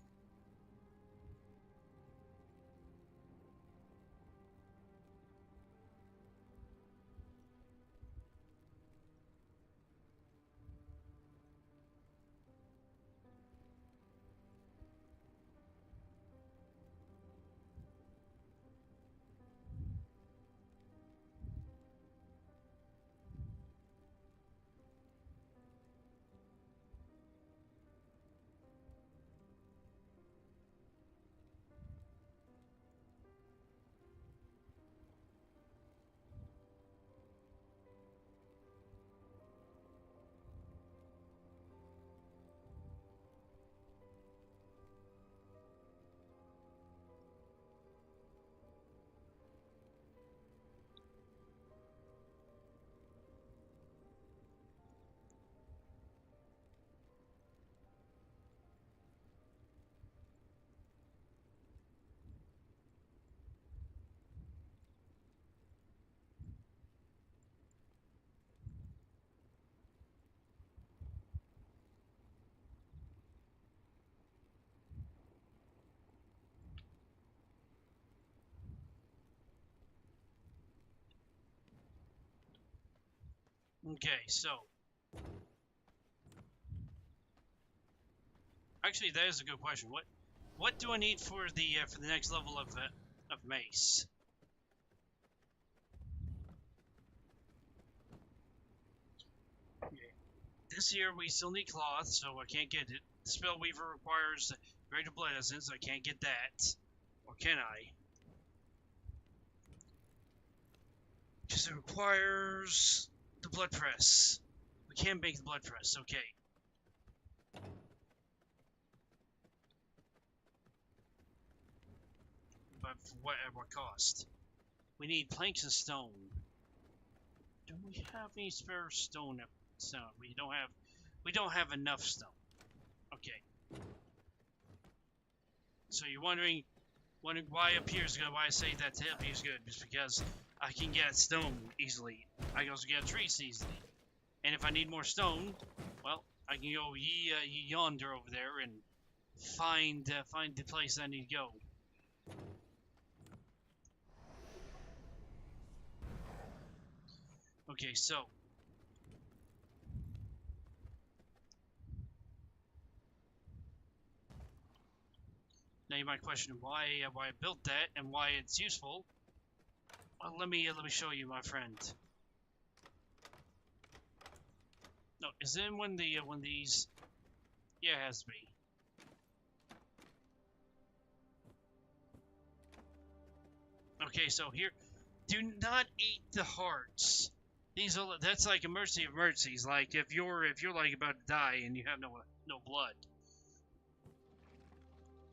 Okay, so actually, that is a good question. What do I need for the next level of mace? Okay. This year we still need cloth, so I can't get it. Spellweaver requires greater blood essence. I can't get that, or can I? Because it requires the blood press. We can make the blood press. Okay. But for what at what cost? We need planks and stone. Do we have any spare stone? Stone. We don't have enough stone. Okay. So you're wondering why up here is good? Why I say that to up here is good? Just because I can get stone easily. I can also get trees easily. And if I need more stone, well, I can go yonder over there and find the place I need to go. Okay, so now you might question why I built that and why it's useful. Well, let me show you, my friend. No, is it one of these? Yeah, it has to be. Okay, so here, do not eat the hearts. That's like a mercy of mercies. Like if you're like about to die and you have no blood.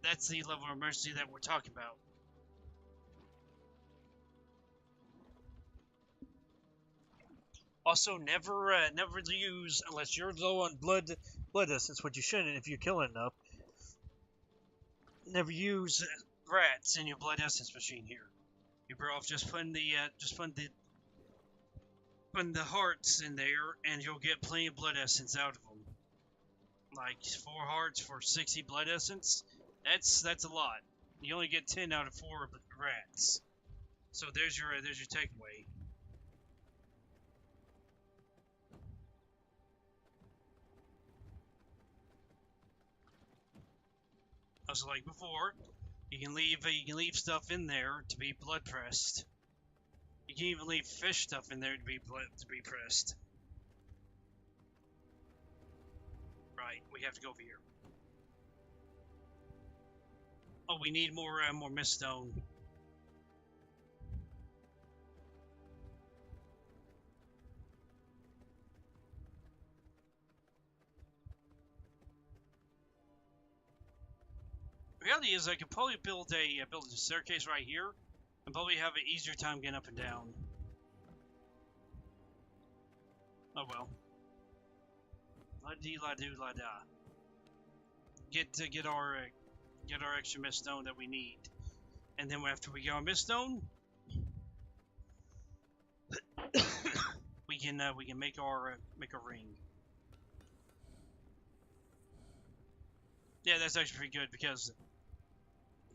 That's the level of mercy that we're talking about. Also, never use unless you're low on blood essence, which you shouldn't if you're killing enough. Never use rats in your blood essence machine here. You're better off just putting the hearts in there, and you'll get plenty of blood essence out of them. Like 4 hearts for 60 blood essence. That's a lot. You only get 10 out of 4 rats. So there's your takeaway. Also, like before, you can leave stuff in there to be blood pressed. You can even leave fish stuff in there to be pressed. Right, we have to go over here. Oh, we need more mist stone. Reality is, I could probably build a staircase right here, and probably have an easier time getting up and down. Oh well. La dee la do la da. Get our extra mist stone that we need, and then after we get our mist stone, we can make our ring. Yeah, that's actually pretty good because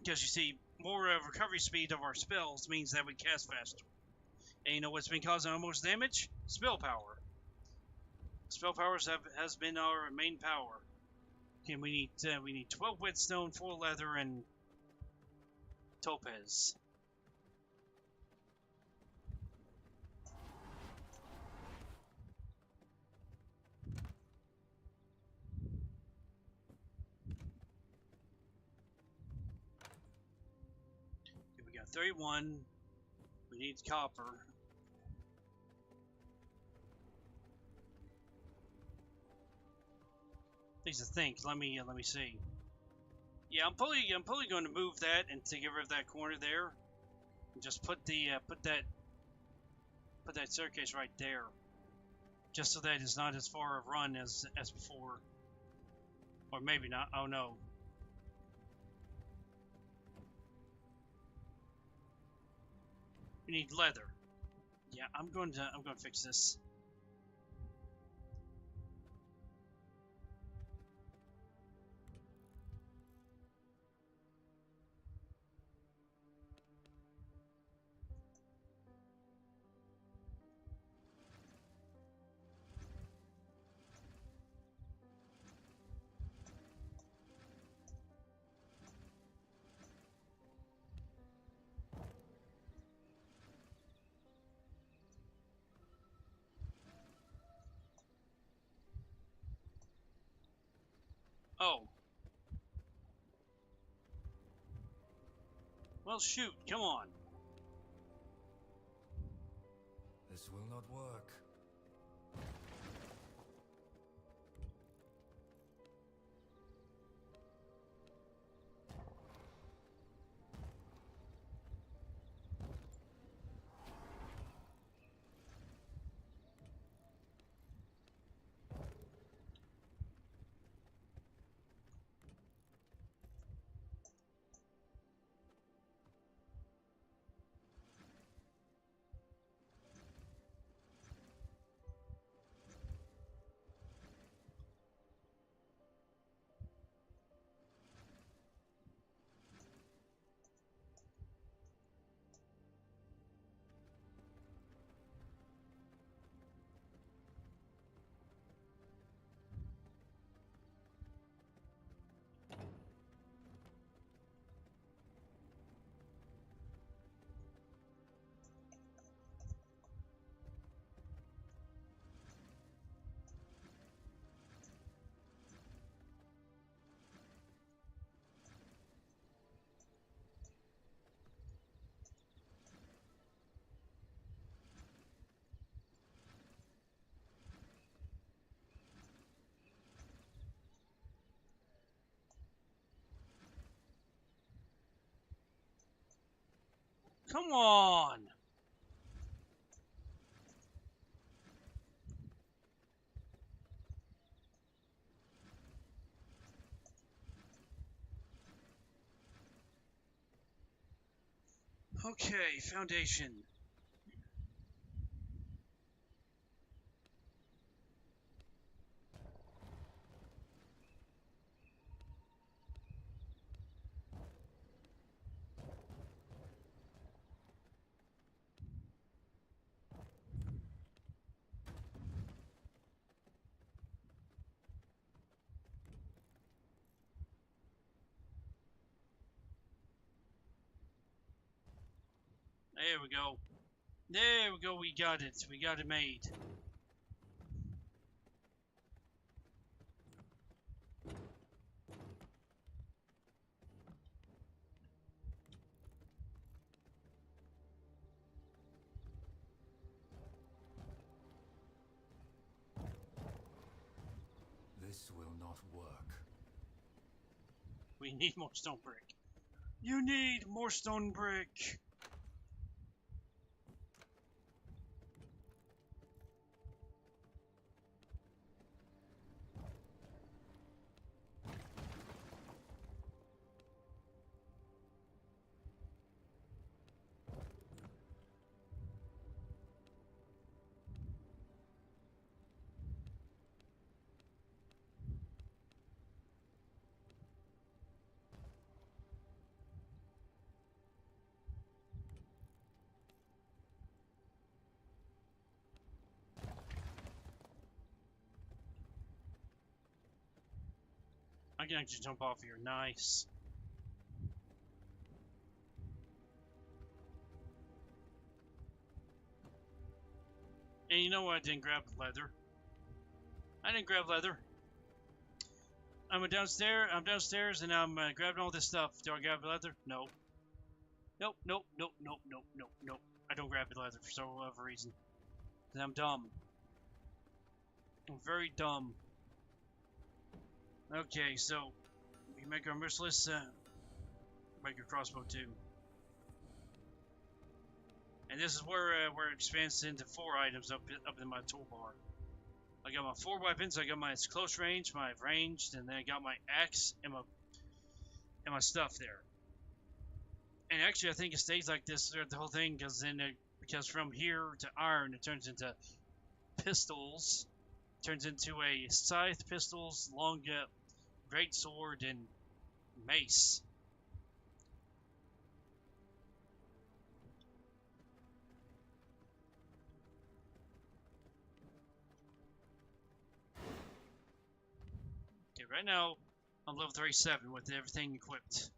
you see more recovery speed of our spells means that we cast faster. And you know what's been causing our most damage? Spell power. Spell powers has been our main power. Okay, we need 12 whetstone, 4 leather, and topaz. Okay, we got 31. We need copper. Things to think. Let me see. Yeah, I'm probably going to move that and to get rid of that corner there, and just put that staircase right there, just so that it's not as far a run as before, or maybe not. Oh no. We need leather. Yeah, I'm going to fix this. Oh. Well, shoot. Come on. This will not work. Come on! Okay, foundation. There we go. There we go, we got it. We got it made. This will not work. We need more stone brick. You need more stone brick! I can actually jump off here. Nice. And you know what? I didn't grab leather. I didn't grab leather. I'm downstairs, and I'm grabbing all this stuff. Do I grab leather? No. Nope, nope, nope, nope, nope, nope, nope. I don't grab the leather for some other reason. 'Cause I'm dumb. I'm very dumb. Okay, so we make our merciless, make your crossbow too. And this is where it expands into 4 items up in my toolbar. I got my 4 weapons. I got my close range, my ranged, and then I got my axe and my stuff there. And actually, I think it stays like this throughout the whole thing, because from here to iron, it turns into pistols, turns into a scythe, pistols, long great sword, and mace. Okay, right now I'm level 37 with everything equipped.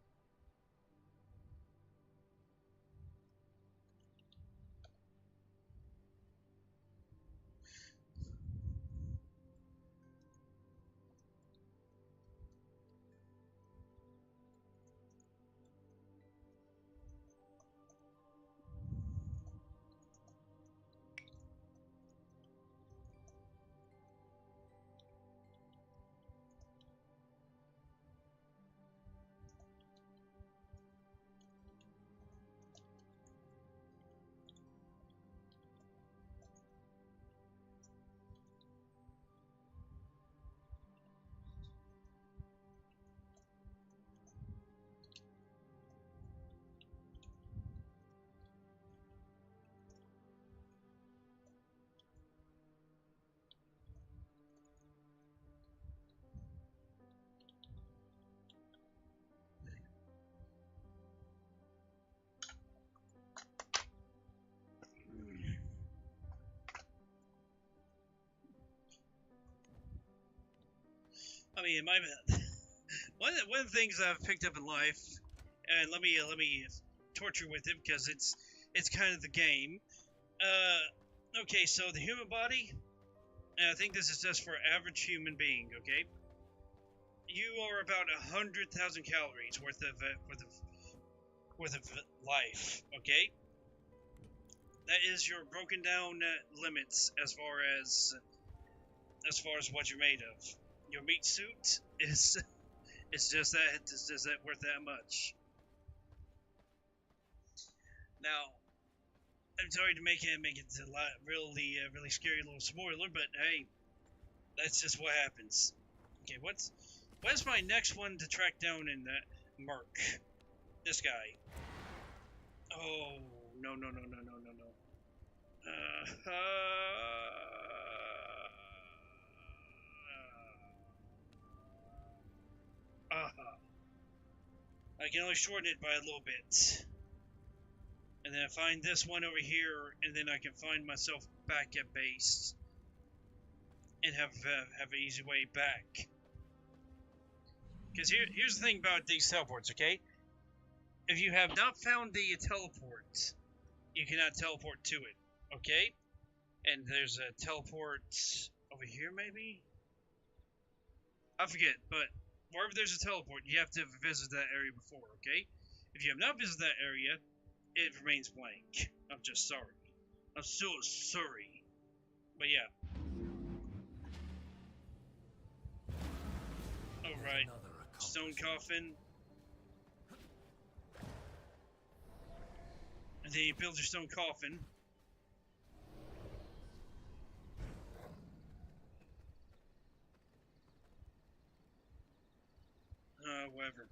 I mean, one of the things I've picked up in life, and let me torture with it because it's kind of the game. Okay, so the human body, and I think this is just for average human being. Okay, you are about 100,000 calories worth of life. Okay, that is your broken down limits as far as what you're made of. Your meat suit is just that. It's just that worth that much. Now, I'm sorry to make it a lot, really scary little spoiler, but hey, that's just what happens. Okay, what's my next one to track down in that Merc? This guy. Oh no. I can only shorten it by a little bit. And then I find this one over here, and then I can find myself back at base. And have an easy way back. Because here's the thing about these teleports, okay? If you have not found the teleport, you cannot teleport to it, okay? And there's a teleport over here, maybe? I forget, but wherever there's a teleport, you have to visit that area before, okay? If you have not visited that area, it remains blank. I'm just sorry. I'm so sorry. But yeah. Alright. Stone coffin. And then you build your stone coffin. Whatever.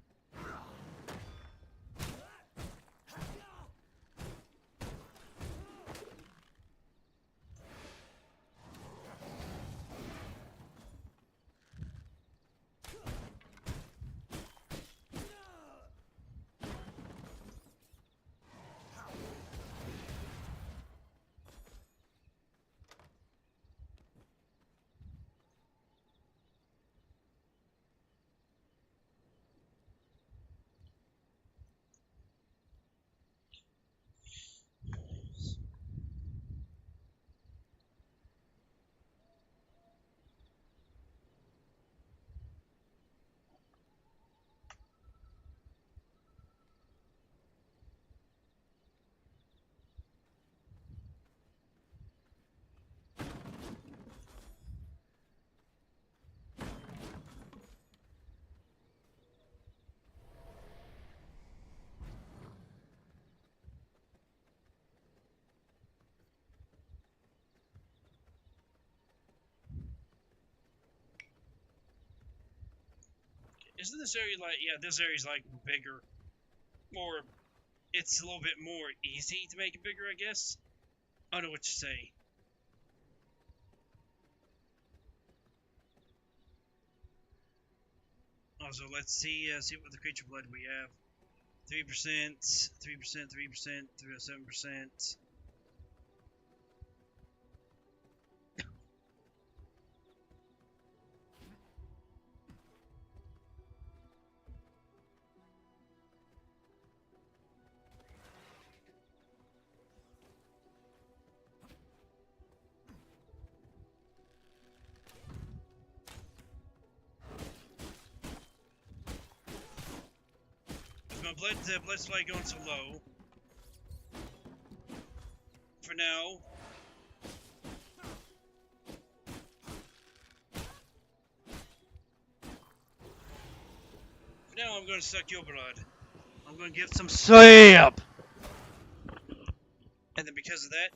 Isn't this area like, yeah, this area's like bigger, or it's a little bit more easy to make it bigger, I guess? I don't know what to say. Also, let's see what the creature blood we have. 3%, 3%, 3%, 7%. My blood supply going so low. For now. For now, I'm going to suck your blood. I'm going to give some sap! And then because of that,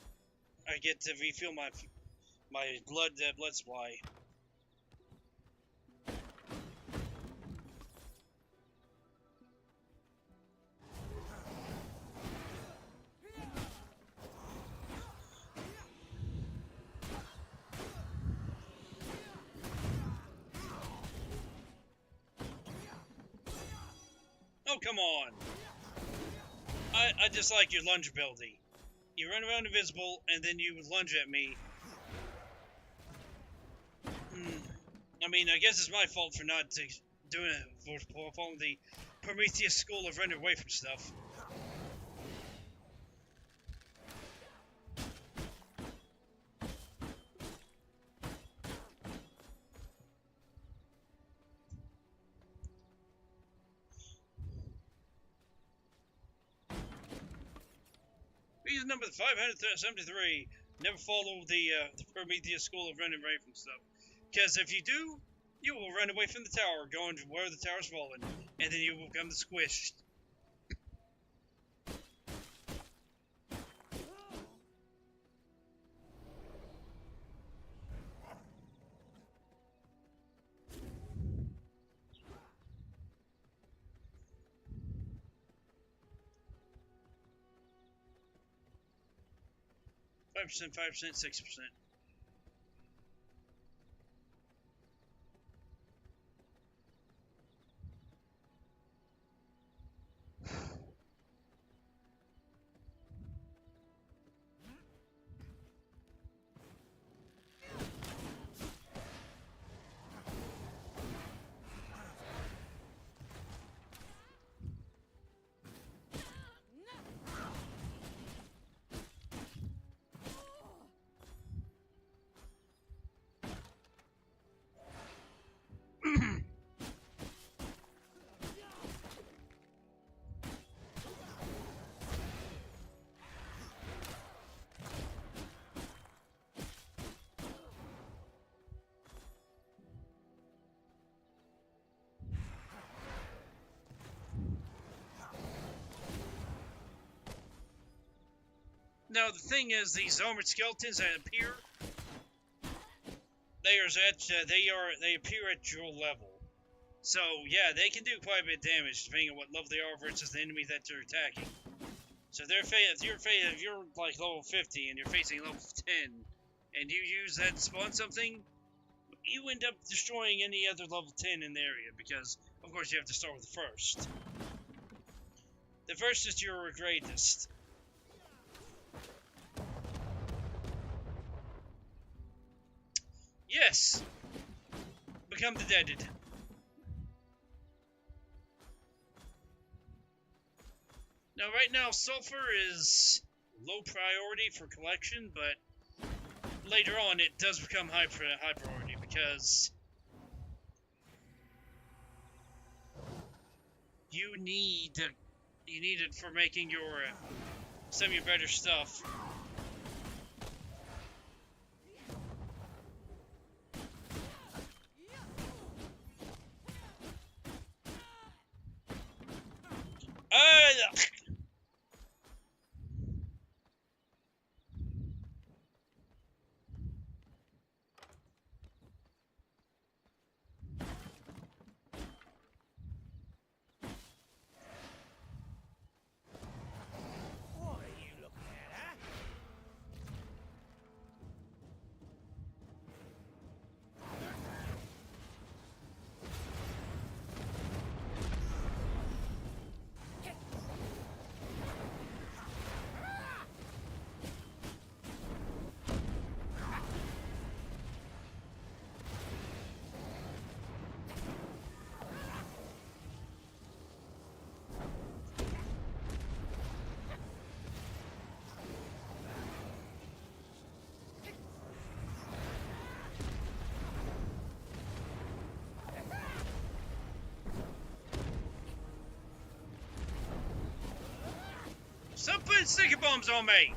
I get to refill my blood supply. Oh, come on! I just like your lunge ability. You run around invisible, and then you lunge at me. I mean, I guess it's my fault for not doing it, for following the Prometheus school of running away from stuff. Reason number 573: never follow the Prometheus school of running away from stuff. Because if you do, you will run away from the tower, going to where the tower's fallen, and then you will become squished. Five percent, 5%, 6%. Now the thing is, these armored skeletons that appear, they appear at your level. So yeah, they can do quite a bit of damage depending on what level they are versus the enemy that you're attacking. So if you're like level 50 and you're facing level 10, and you use that to spawn something, you end up destroying any other level 10 in the area because, of course, you have to start with the first. The first is your greatest. Yes! Become the deaded. Now, right now, sulfur is low priority for collection, but later on it does become high priority because you need it for making your some of your better stuff. Stop putting sticky bombs on me!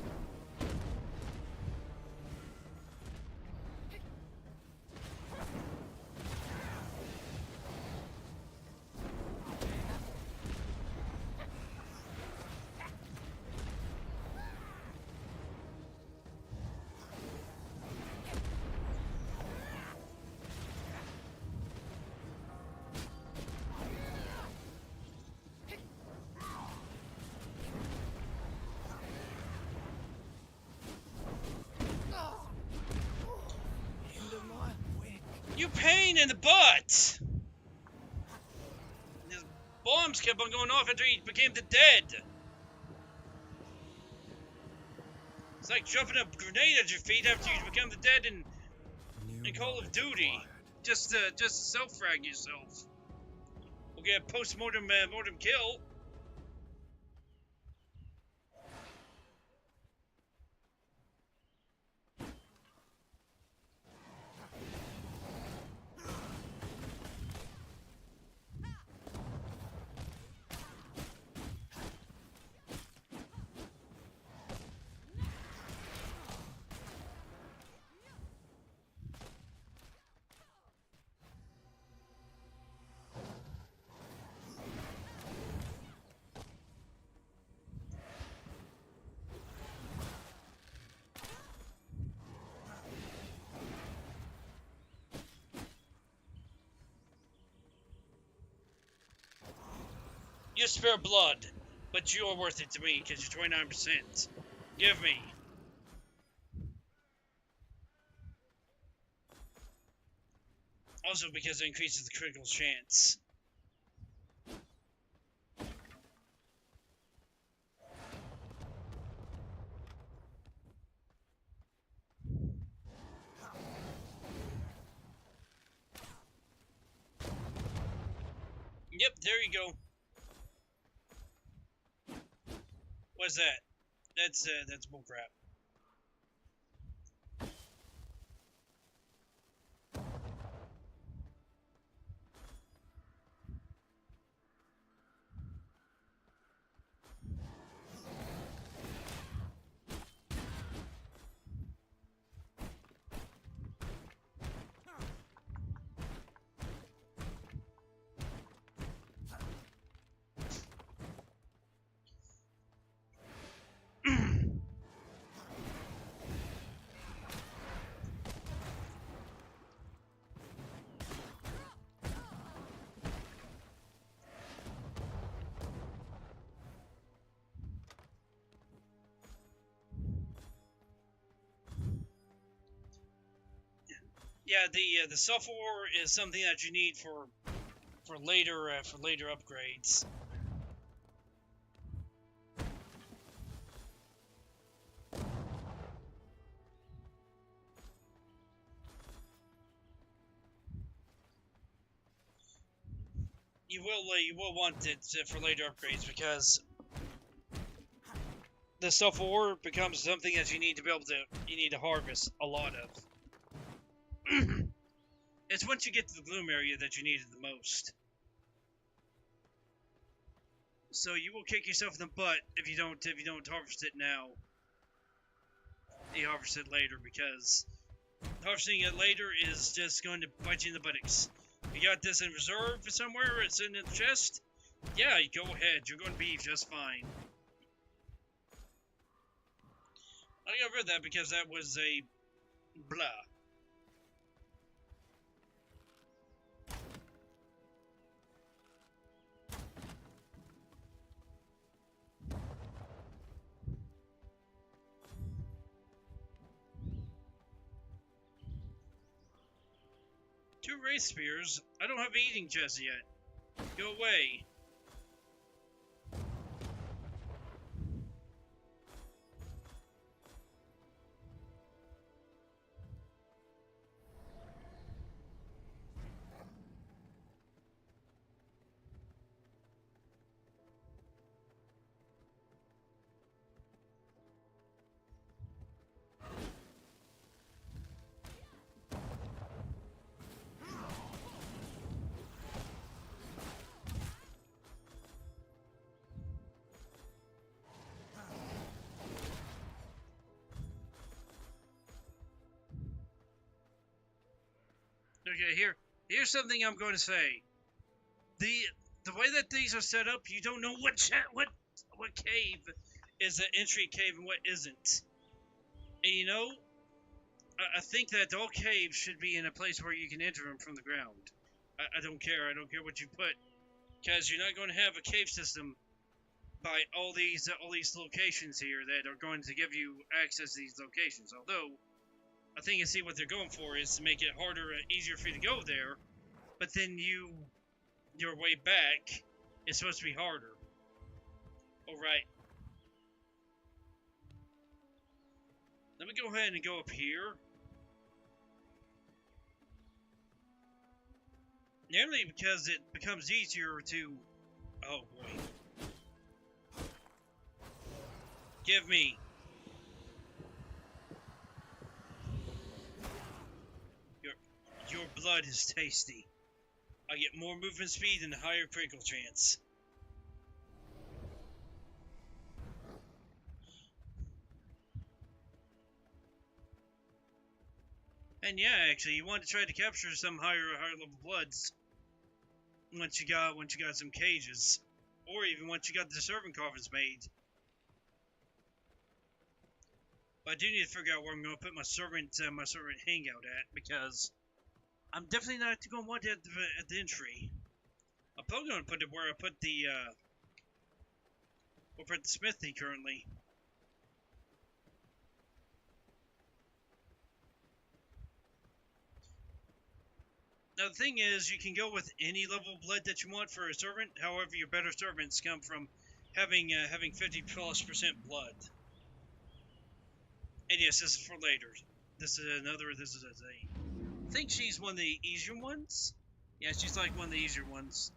You pain in the butt! His bombs kept on going off after he became the dead. It's like dropping a grenade at your feet after you become the dead in Call of Duty. just self-frag yourself. We'll get a post-mortem mortem kill. You spare blood, but you are worth it to me because you're 29%. Give me. Also because it increases the critical chance. Yep, there you go. What's that? That's bullcrap. Yeah, the software is something that you need for later upgrades. You will want it for later upgrades because the software becomes something that you need to harvest a lot of. It's once you get to the bloom area that you need it the most. So you will kick yourself in the butt if you don't harvest it now. You harvest it later because harvesting it later is just going to bite you in the buttocks. You got this in reserve somewhere, it's in the chest? Yeah, you go ahead, you're going to be just fine. I got rid of that because that was a blah. Two wraith spears? I don't have an eating chest yet. Go away. Okay, here's something I'm going to say. The way that these are set up, you don't know what cave is an entry cave and what isn't. And you know, I think that all caves should be in a place where you can enter them from the ground. I don't care. I don't care what you put, because you're not going to have a cave system by all these locations here that are going to give you access to these locations. Although I think I see what they're going for is to make it harder and easier for you to go there, but then your way back is supposed to be harder. Alright. Let me go ahead and go up here. Namely because it becomes easier to... Oh boy. Give me. Your blood is tasty. I get more movement speed and a higher critical chance. And yeah, actually, you want to try to capture some higher level bloods once you got some cages, or even once you got the servant coffins made. But I do need to figure out where I'm going to put my servant hangout at, because I'm definitely not going to want it at the entry. I'm probably going to put it where I put the smithy currently. Now the thing is, you can go with any level of blood that you want for a servant. However, your better servants come from having 50+% blood. And yes, this is for later. This is I think she's one of the easier ones. Yeah, she's like one of the easier ones.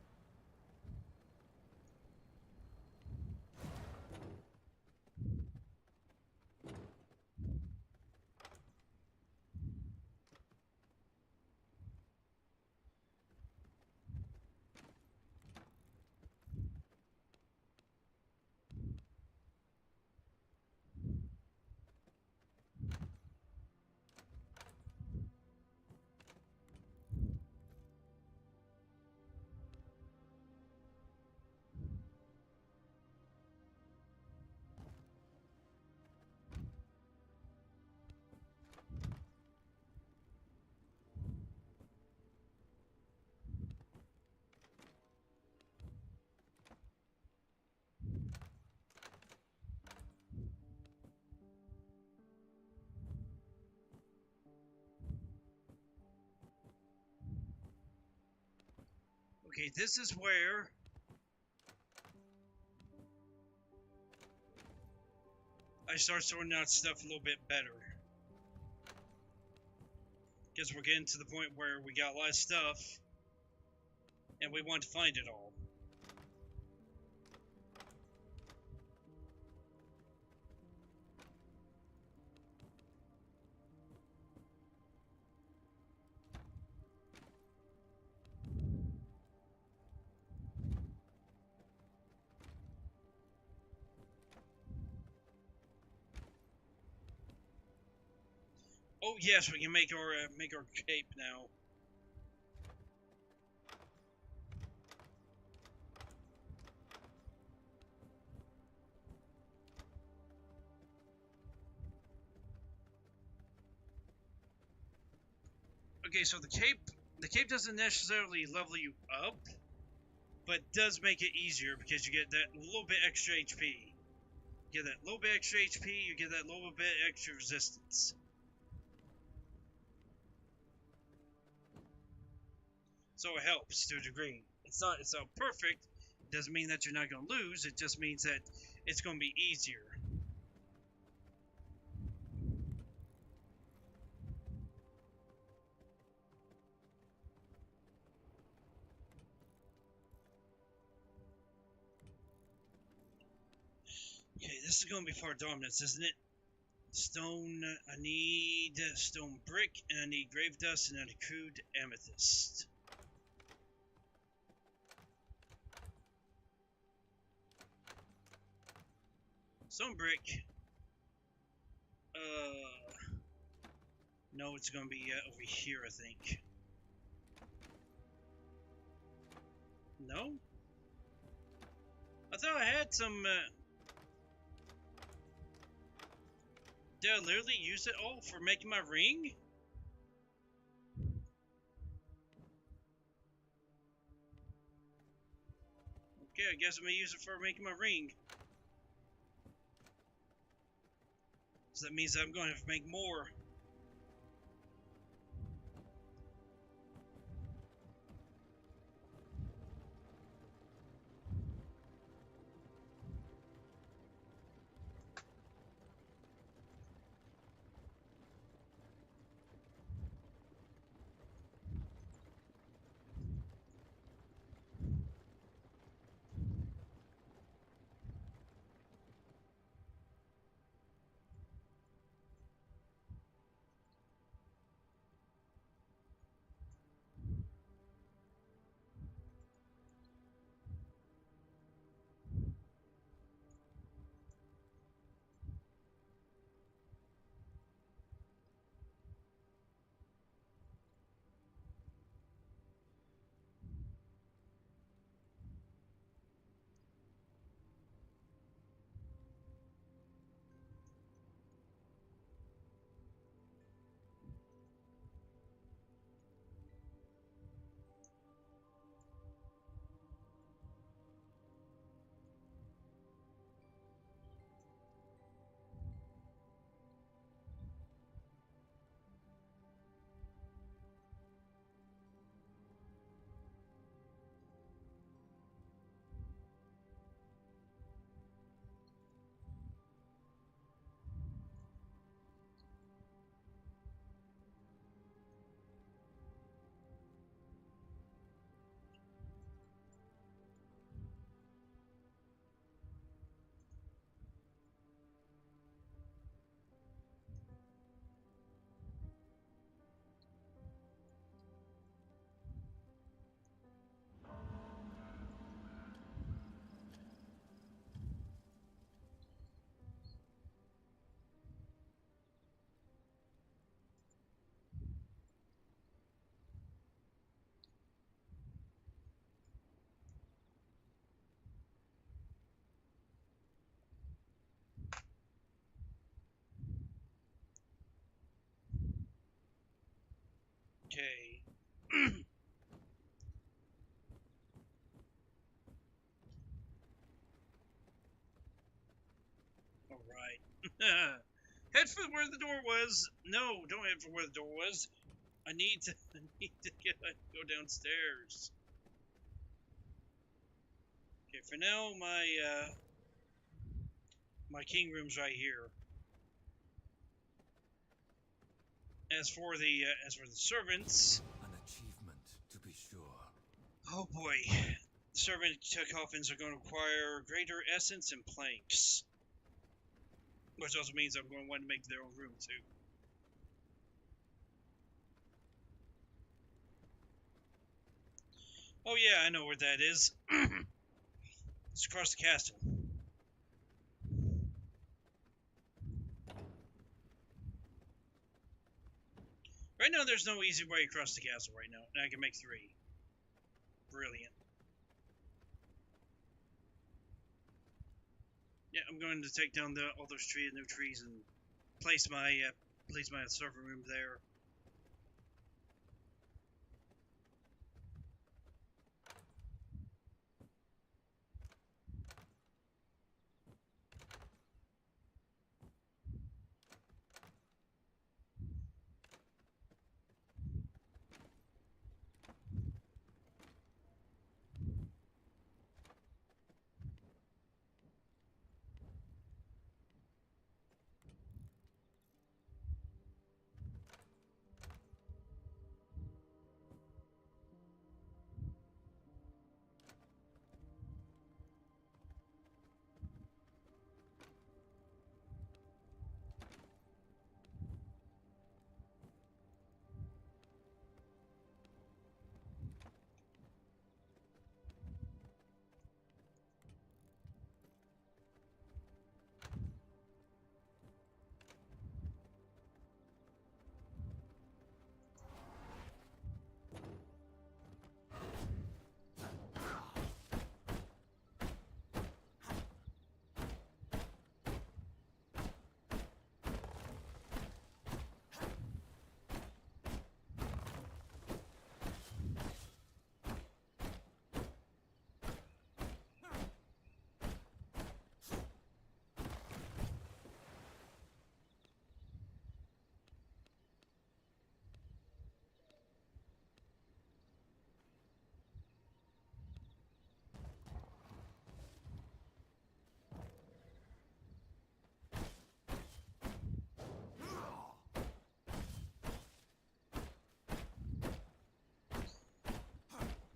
Okay, this is where I start sorting out stuff a little bit better. Because we're getting to the point where we got a lot of stuff, and we want to find it all. Oh yes, we can make our cape now. Okay, so the cape doesn't necessarily level you up, but does make it easier because you get that little bit extra HP. You get that little bit extra HP, you get that little bit extra resistance. So it helps to a degree. It's not perfect. It doesn't mean that you're not going to lose. It just means that it's going to be easier. Okay, this is going to be for dominance, isn't it? Stone, I need stone brick, and I need grave dust, and I need crude amethyst. Stone brick. No, it's gonna be over here, I think. No? I thought I had some, did I literally use it all for making my ring? Okay, I guess I'm gonna use it for making my ring. So that means I'm going to have to make more. Okay. Alright. Head for where the door was. No, don't head for where the door was. I need to go downstairs. Okay, for now my king room's right here. As for the servants, An achievement, to be sure. oh boy. The servant coffins are going to require greater essence and planks. Which also means I'm going to want to make their own room too. Oh yeah, I know where that is. It's across the castle. Right now there's no easy way across the castle right now, and I can make 3. Brilliant. Yeah, I'm going to take down all those new trees and place my server room there.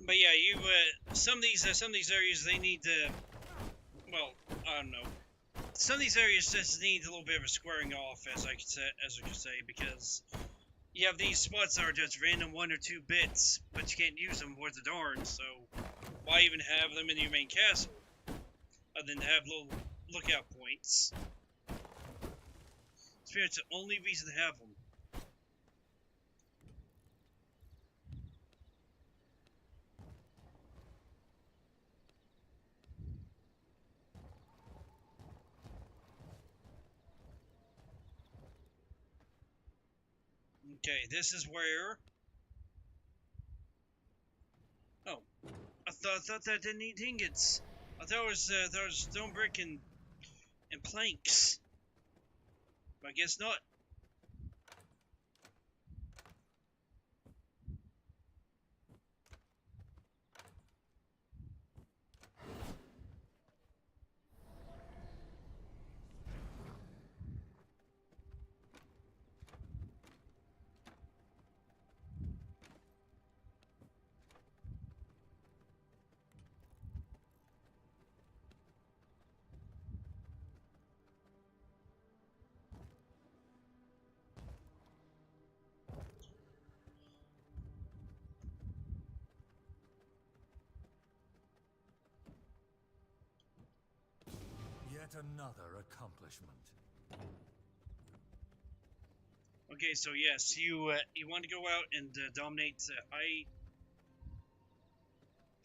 But yeah, you some of these areas they need to, well, I don't know. Some of these areas just need a little bit of a squaring off, as I could say, because you have these spots that are just random 1 or 2 bits, but you can't use them worth a darn. So why even have them in your main castle, other than to have little lookout points? It's pretty much the only reason to have them. Okay, this is where. Oh, I thought that didn't need ingots. I thought it was stone brick and planks. But I guess not. Yet another accomplishment. Okay, so yes, you want to go out and dominate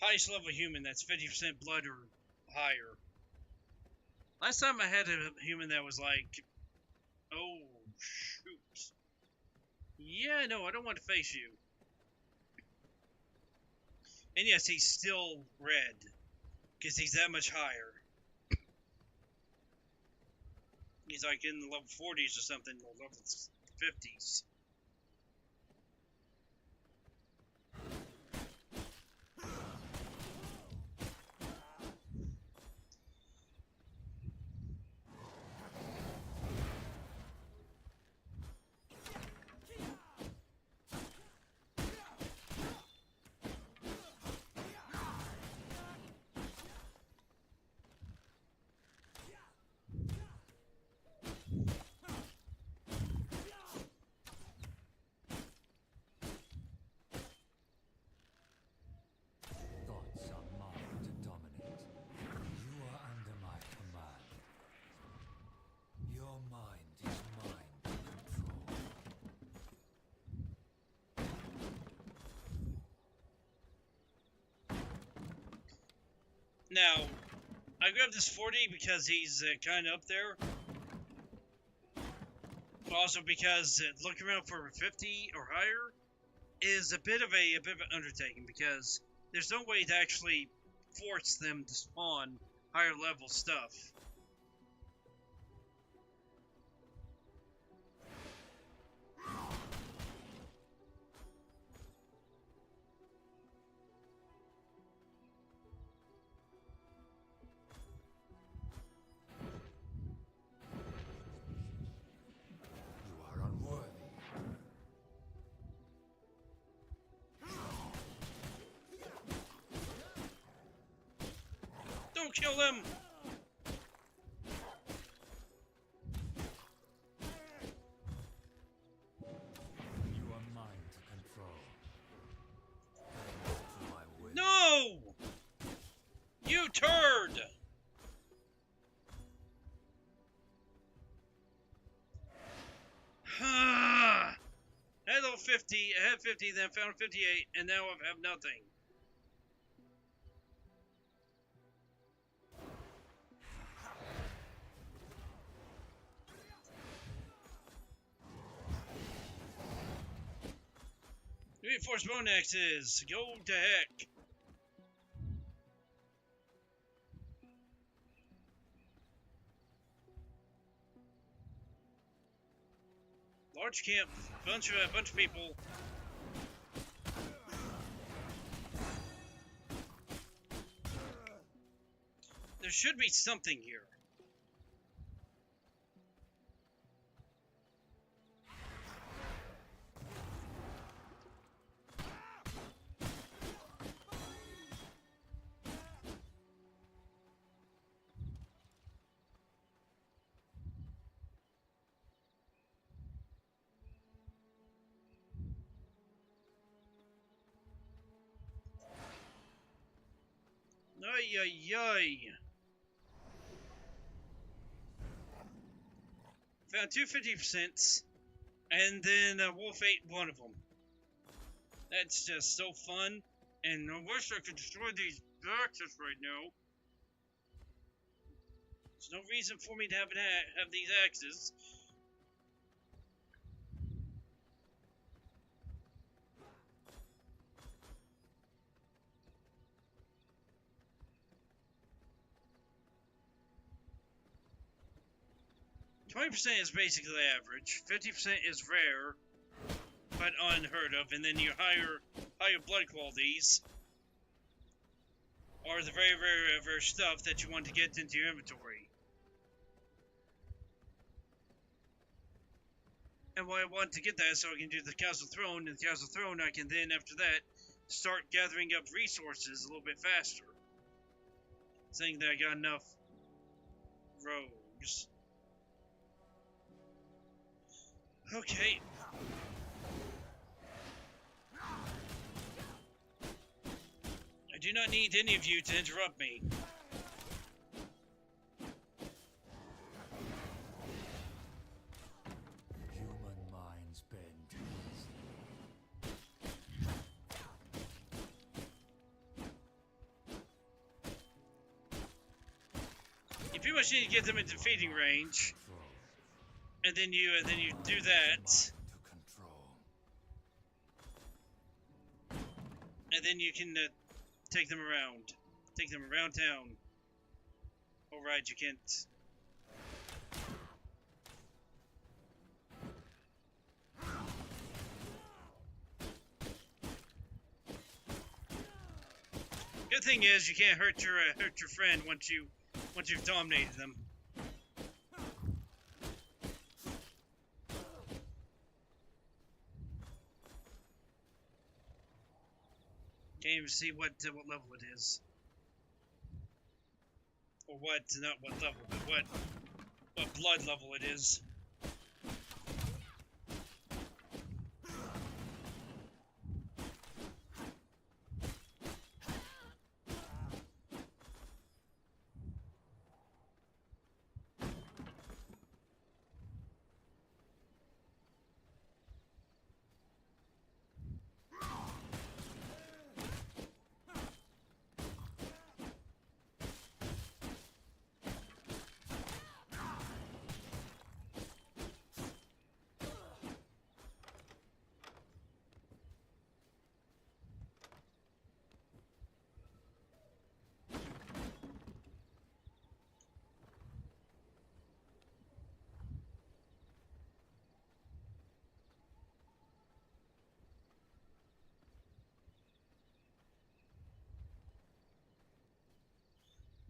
highest level human that's 50% blood or higher. Last time I had a human that was like, oh shoot, yeah, no, I don't want to face you. And yes, he's still red, because he's that much higher. He's like in the level 40s or something, or level 50s. Thoughts are mine to dominate. You are under my command. Your mind is mine to control. Now, I grabbed this 40 because he's kind of up there. But also because looking around for a 50 or higher is a bit of an undertaking, because there's no way to actually force them to spawn higher level stuff. You are unworthy. Don't kill them! You are mine to control. To my will. No! You turd! I had level 50, I had 50, then found 58, and now I have nothing. Reinforced bone axes, go to heck. Large camp, bunch of people. There should be something here. Ay, ay, ay. Found two 50%, and then Wolf ate one of them. That's just so fun, and I wish I could destroy these boxes right now. There's no reason for me to have these axes. %20 is basically average. 50% is rare, but unheard of. And then your higher blood qualities are the very rare stuff that you want to get into your inventory. And why I want to get that so I can do the Castle Throne, and the Castle Throne I can then, after that, start gathering up resources a little bit faster. Saying that I got enough rogues. Okay. I do not need any of you to interrupt me. Human minds bend easy. You pretty much need to get them into feeding range, and then you do that, To control. and then you can take them around. Take them around town. Alright, you can't. Good thing is you can't hurt your friend once you've dominated them. Can't even see what level it is, or what not what level, but what blood level it is.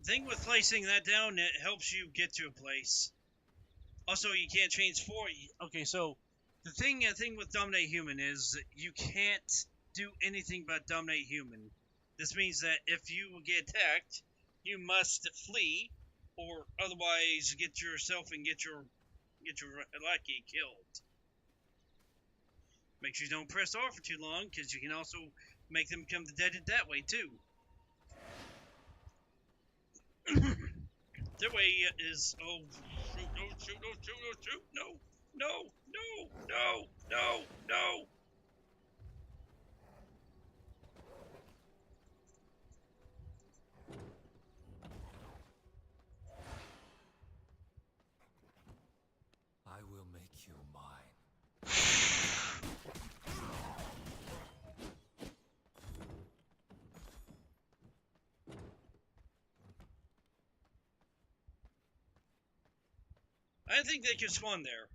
The thing with placing that down, it helps you get to a place. Also, you can't change for. Okay, so the thing with dominate human is that you can't do anything but dominate human. This means that if you get attacked, you must flee, or otherwise get yourself and get your lackey killed. Make sure you don't press R for too long, because you can also make them become deaded that way too. That way is shoot, no. I will make you mine. I think they could spawn there.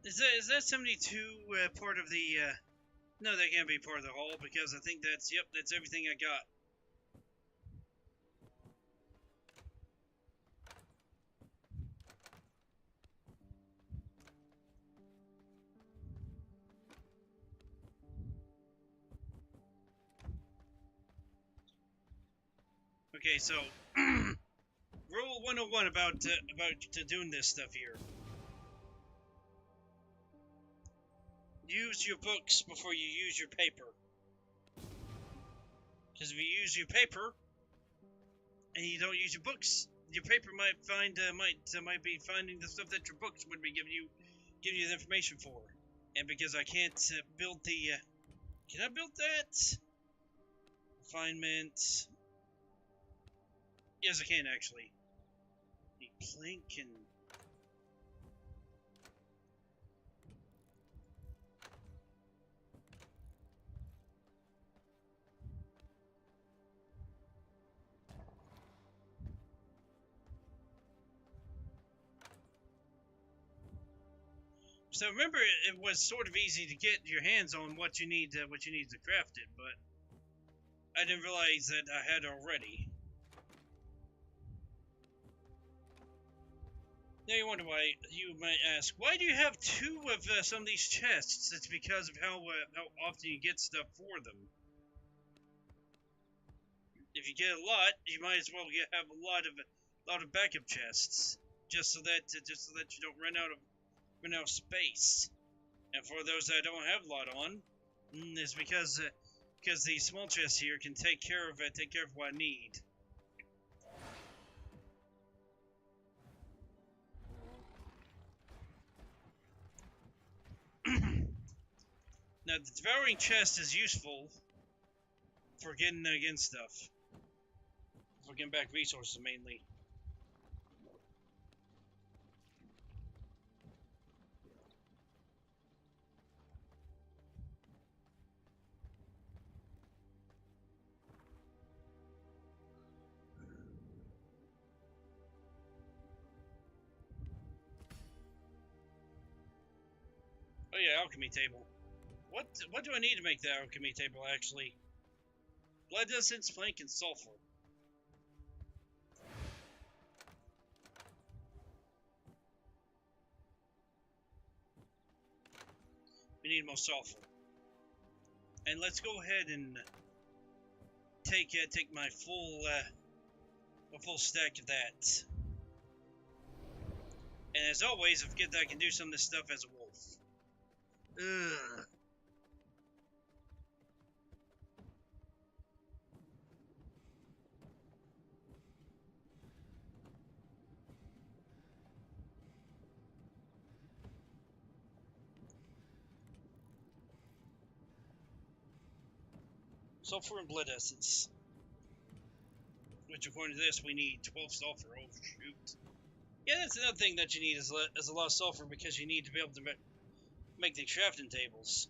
Is that 72 part of the? No, that can't be part of the hall because I think that's that's everything I got. Okay, so rule 101 about doing this stuff here. Use your books before you use your paper. Because if you use your paper and you don't use your books, your paper might might be finding the stuff that your books would be giving you the information for. And because I can't build the can I build that? Refinement. Yes, I can actually. The plank and so remember, it was sort of easy to get your hands on what you need to craft it, but I didn't realize that I had already. Now you wonder why. You might ask, why do you have two of some of these chests? It's because of how often you get stuff for them. If you get a lot, you might as well have a lot of backup chests, just so that you don't run out of space. And for those that don't have a lot on, it's because the small chest here can take care of what I need. Now, the devouring chest is useful for getting against stuff, for getting back resources mainly. Oh yeah, alchemy table. What do I need to make the alchemy table actually? Blood essence, plank, and sulfur. We need more sulfur. And let's go ahead and take my full stack of that. And as always, I forget that I can do some of this stuff as a wolf. Ugh. Sulfur and blood essence. Which, according to this, we need 12 sulfur. Oh, shoot. Yeah, that's another thing that you need is a lot of sulfur, because you need to be able to make the crafting tables.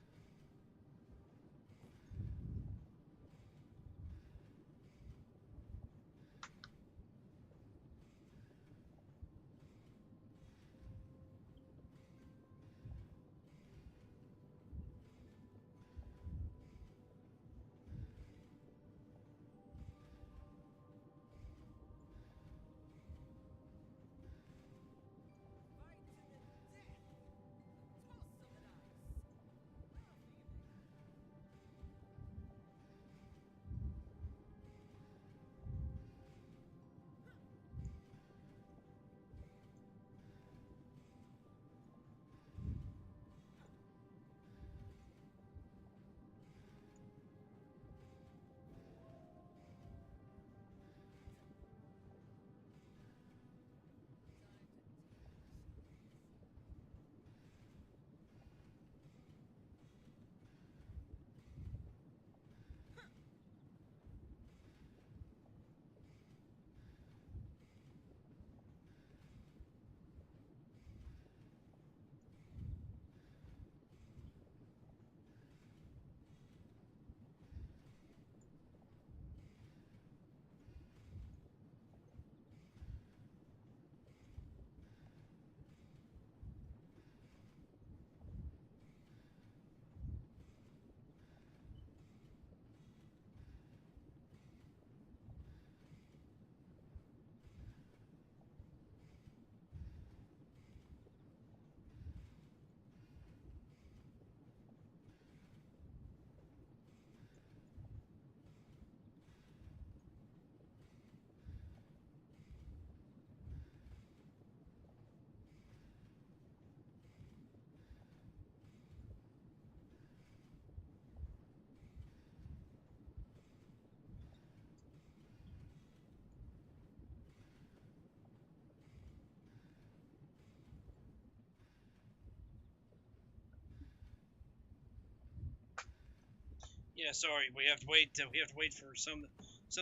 Yeah, sorry, we have to wait. We have to wait for some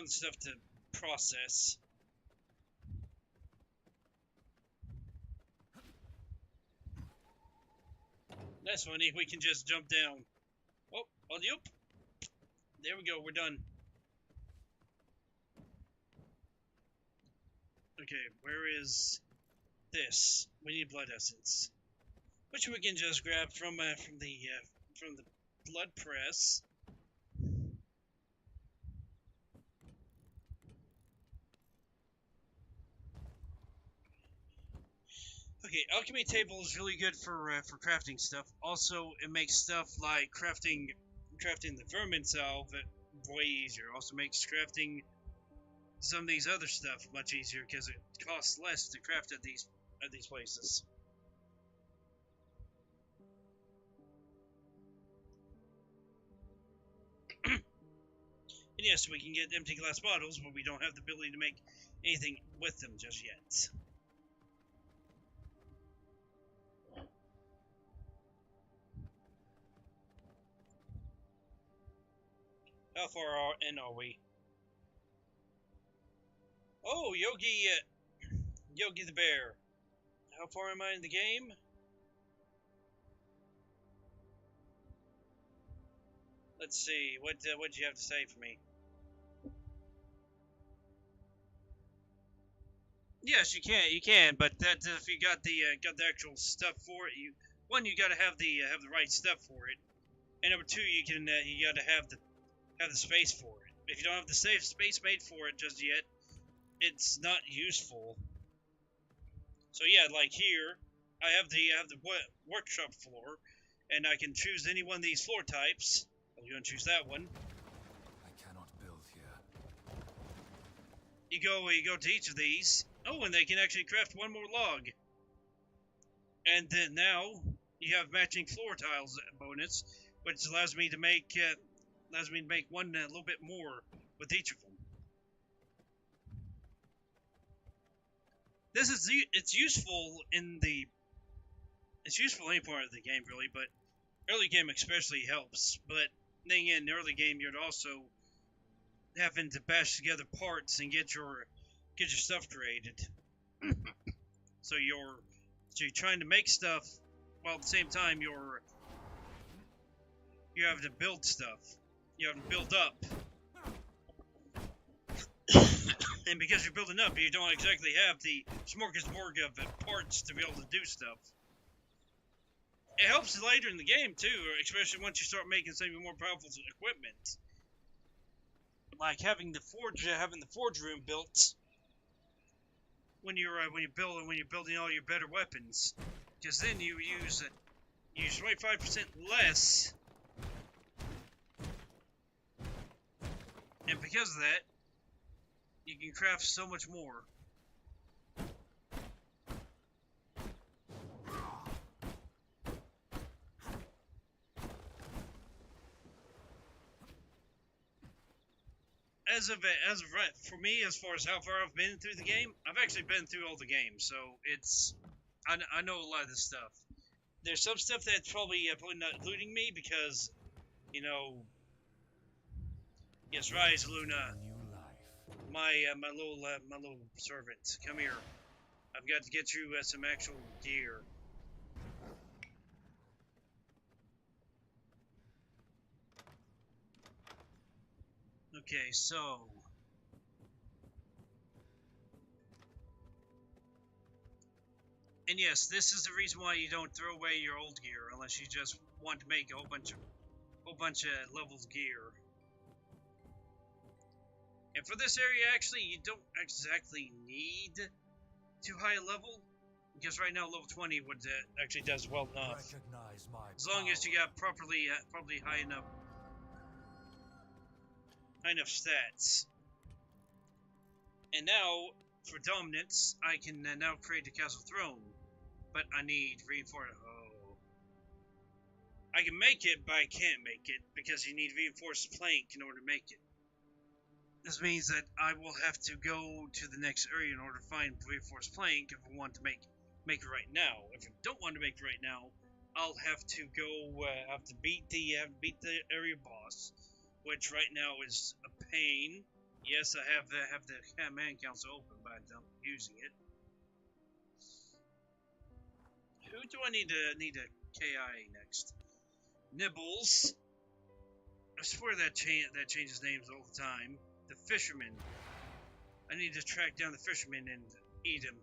stuff to process. That's funny. We can just jump down. Oh, yep. There we go. We're done. Okay, where is this? We need blood essence, which we can just grab from the blood press. Okay, alchemy table is really good for crafting stuff. Also, it makes stuff like crafting the vermin salve way easier. Also makes crafting some of these other stuff much easier because it costs less to craft at these places. And yes, we can get empty glass bottles, but we don't have the ability to make anything with them just yet. How far in are we? Oh, Yogi the Bear. How far am I in the game? Let's see. What do you have to say for me? Yes, you can. You can, but that if you got the actual stuff for it, you got to have the right stuff for it, and number two, you got to have the space for it. If you don't have the safe space made for it just yet, it's not useful. So yeah, like here, I have the workshop floor, and I can choose any one of these floor types. I'm going to choose that one. I cannot build here. You go to each of these. Oh, and they can actually craft one more log. And then now you have matching floor tiles bonus, which allows me to make one a little bit more with each of them. It's useful in any part of the game really, but early game especially helps. But then again, in the early game you're also having to bash together parts and get your stuff created. so you're trying to make stuff while at the same time you have to build stuff. You have to build up. And because you're building up, you don't exactly have the smorgasbord of parts to be able to do stuff. It helps later in the game too, especially once you start making some more powerful equipment, like having the forge room built when you're building all your better weapons, because then you use 25% less, and because of that, you can craft so much more. As of right, for me, as far as how far I've been through the game, I've actually been through all the games, so I know a lot of this stuff. There's some stuff that's probably not including me because, yes, Rise Luna, New life. my little servant, come here. I've got to get you some actual gear. Okay, so and yes, this is the reason why you don't throw away your old gear unless you just want to make a whole bunch of levels gear. And for this area, actually, you don't exactly need too high a level, because right now level 20 would actually does well enough. Recognize my As long as you got probably high enough stats. And now, for dominance, I can now create a castle throne. But I need reinforced. Oh. I can make it, but I can't make it, because you need reinforced plank in order to make it. This means that I will have to go to the next area in order to find reinforced plank if I want to make it right now. If I don't want to make it right now, I'll have to go have to beat the area boss, which right now is a pain. Yes, I have the command council open, but I'm not using it. Who do I need to KI next? Nibbles. I swear that changes names all the time. The fisherman. I need to track down the fisherman and eat him.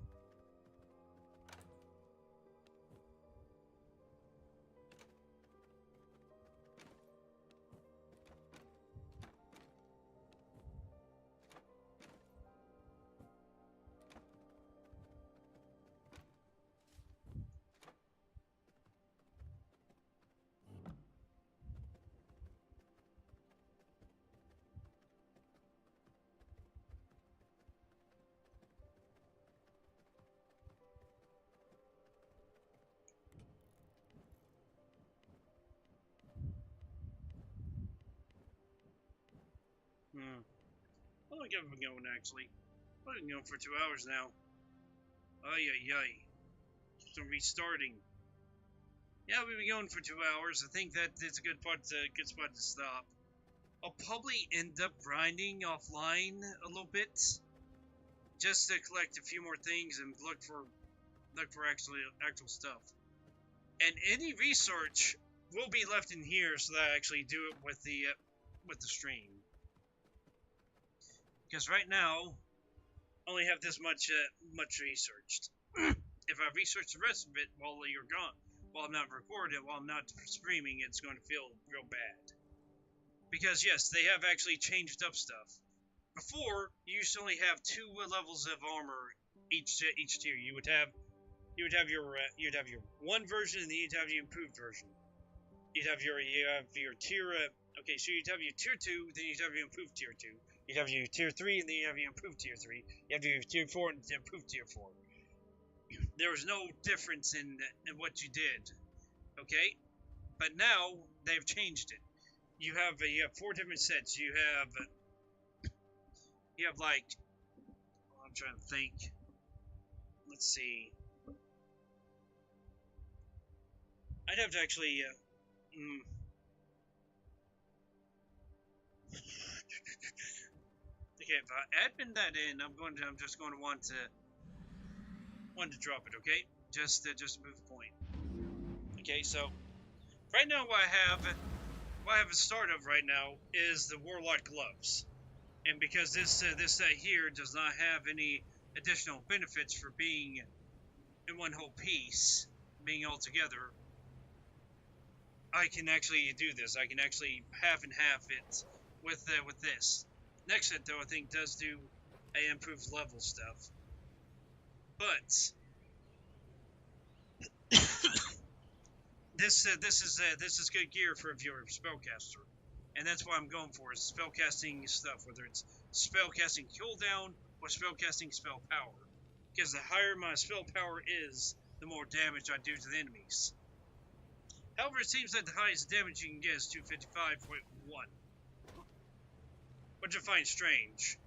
long have we been going, actually? We've been going for 2 hours now. Ay, ay, ay. So restarting. Yeah, we've been going for 2 hours. I think that it's a good spot to stop. I'll probably end up grinding offline a little bit, just to collect a few more things and look for actual stuff. And any research will be left in here so that I actually do it with the stream. Because right now, I only have this much researched. If I research the rest of it while you're gone, while I'm not recording, while I'm not streaming, it's going to feel real bad. Because yes, they have actually changed up stuff. Before, you used to only have 2 levels of armor each tier. You would have your one version, and then you'd have your improved version. You'd have your tier. Okay, so you'd have your tier 2, then you'd have your improved tier 2. You'd have your tier 3, and then you'd have your improved tier 3. You have your tier 4 and improved tier 4. There was no difference in what you did. Okay, but now they've changed it. You have 4 different sets. You have like, I'm trying to think. Let's see. I'd have to actually. Okay, if I admin that in, I'm just going to want to drop it. Okay, just to move the point. Okay, so right now what I have a start of right now is the Warlock gloves, and because this set here does not have any additional benefits for being in one whole piece, being all together, I can actually do this. I can actually half and half it with this. Next set though, I think does do a improved level stuff, but this is good gear for if you're a spellcaster, and that's what I'm going for is spellcasting stuff, whether it's spellcasting cooldown or spellcasting spell power, because the higher my spell power is, the more damage I do to the enemies. However, it seems that the highest damage you can get is 255.1, which I find strange.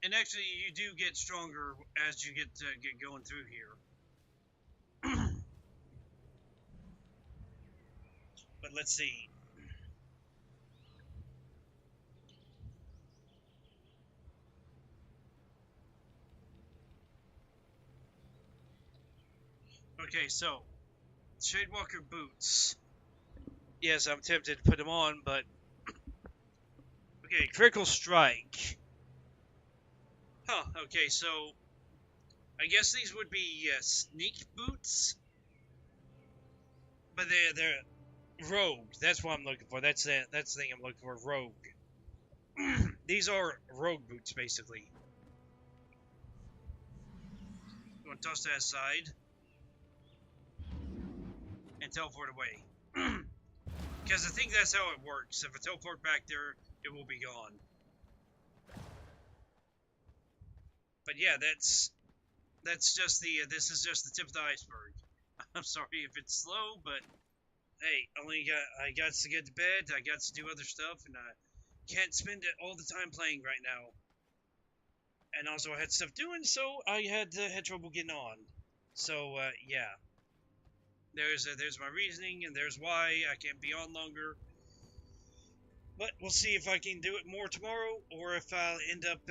And actually, you do get stronger as you get going through here. But let's see. Okay, so Shadewalker boots. Yes, I'm tempted to put them on, but okay, critical strike. Huh, okay, so I guess these would be sneak boots, but they're rogue. That's what I'm looking for. That's the thing I'm looking for. Rogue. These are rogue boots, basically. I'm gonna toss that aside and teleport away. Because I think that's how it works. If I teleport back there, it will be gone. But yeah, that's just this is just the tip of the iceberg. I'm sorry if it's slow, but hey, I got to get to bed, I got to do other stuff, and I can't spend it all the time playing right now. And also I had stuff doing, so I had trouble getting on. So yeah, there's my reasoning, and there's why I can't be on longer. But we'll see if I can do it more tomorrow, or if I'll end up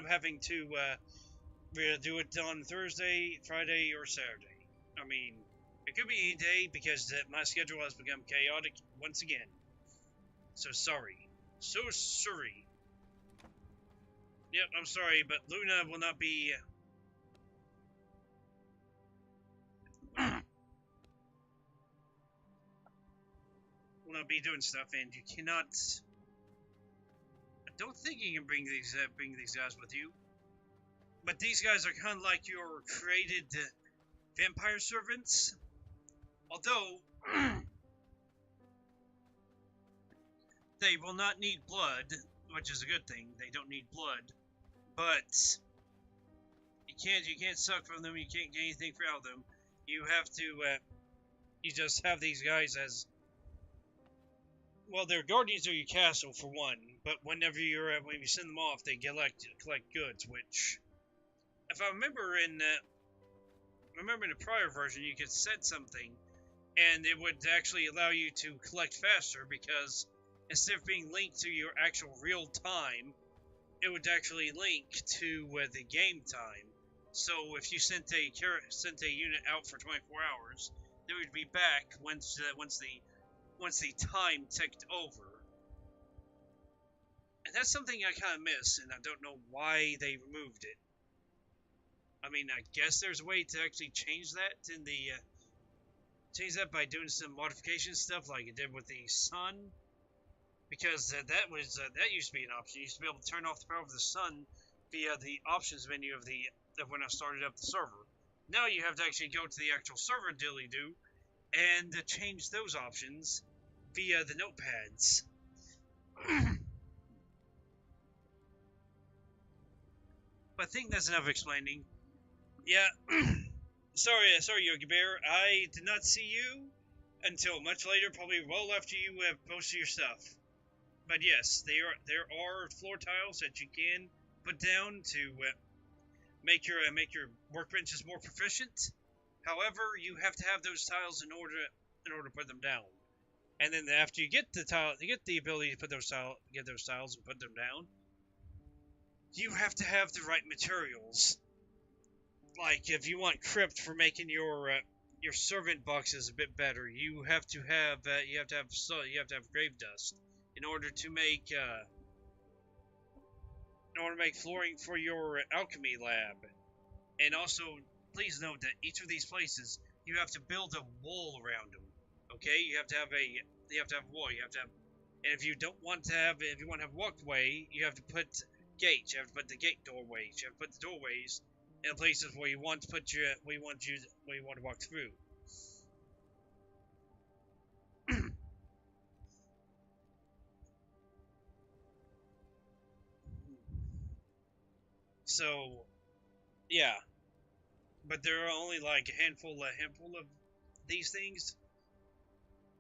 having to do it on Thursday, Friday, or Saturday. I mean, it could be any day because my schedule has become chaotic once again. So sorry. So sorry. Yep, I'm sorry, but Luna will not be... will not be doing stuff, and you cannot... I don't think you can bring these guys with you. But these guys are kind of like your created vampire servants. Although... they will not need blood, which is a good thing. They don't need blood. but you can't suck from them. You can't get anything out of them. You have to you just have these guys as well. They're guardians of your castle for one, but whenever when you send them off, they collect goods. Which, if I remember in the prior version, you could set something, and it would actually allow you to collect faster because instead of being linked to your actual real time, it would actually link to the game time. So if you sent a unit out for 24 hours, they would be back once the time ticked over. And that's something I kind of miss, and I don't know why they removed it. I mean, I guess there's a way to actually change that in the change that by doing some modification stuff like it did with the sun, because that used to be an option. You used to be able to turn off the power of the sun via the options menu of when I started up the server. Now you have to actually go to the actual server dilly-doo and change those options via the notepads. But I think that's enough explaining. Yeah, sorry, Yogi Bear. I did not see you until much later, probably well after you have posted your stuff. But yes, there are floor tiles that you can put down to make your workbenches more proficient. However, you have to have those tiles in order to put them down. And then after you get the tile, you get the ability to get those tiles and put them down. You have to have the right materials. Like if you want crypt for making your servant boxes a bit better, you have to have grave dust in order to make flooring for your alchemy lab. And also, please note that each of these places you have to build a wall around them. Okay, you have to have a wall. And if you want to have walkway, you have to put gates. You have to put the gate doorways. You have to put the doorways in places where you want to where you want to walk through. So, yeah, but there are only like a handful of these things.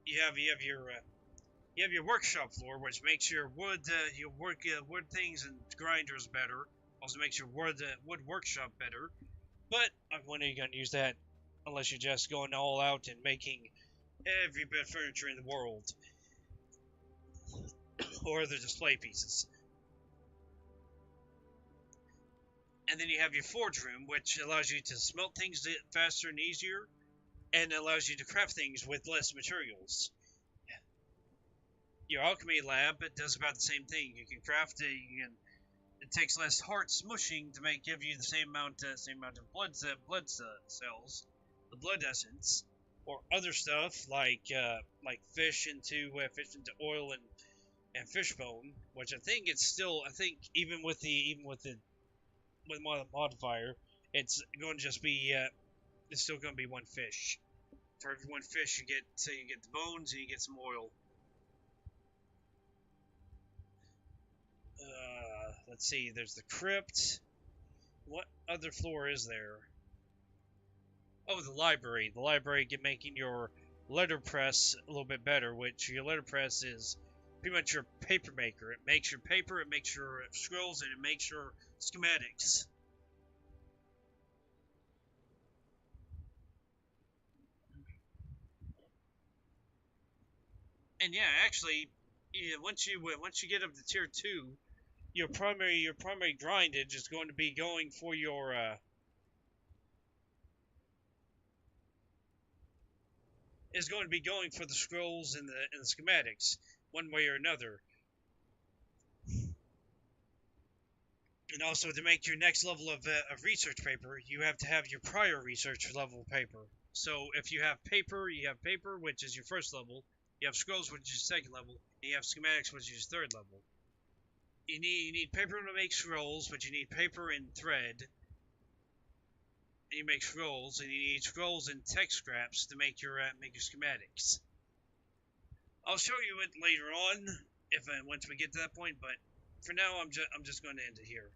You have your workshop floor, which makes your wood things and grinders better. Also makes your wood workshop better. But when are you going to use that unless you're just going all out and making every bit of furniture in the world or the display pieces? And then you have your forge room, which allows you to smelt things faster and easier, and allows you to craft things with less materials. Your alchemy lab, it does about the same thing. You can craft it takes less heart smushing to give you the same amount of blood cells, the blood essence, or other stuff like fish into oil and fish bone, which I think even with modifier, it's going to just be it's still going to be one fish. For every one fish you get the bones and you get some oil. Let's see, there's the crypt. What other floor is there? Oh, the library. The library making your letterpress a little bit better, which your letterpress is pretty much your paper maker. It makes your paper, it makes your scrolls, and it makes your schematics. And yeah, actually, once you get up to tier 2, your primary grindage is going to be going for your the scrolls and the schematics, one way or another. And also, to make your next level of research paper, you have to have your prior research level paper. So if you have paper, which is your first level. You have scrolls, which is second level. And you have schematics, which is third level. You need paper to make scrolls, but you need paper and thread. And you make scrolls, and you need scrolls and tech scraps to make your schematics. I'll show you it later on once we get to that point, but for now I'm just going to end it here.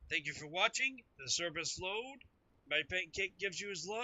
Thank you for watching. The service load. My pancake gives you his love.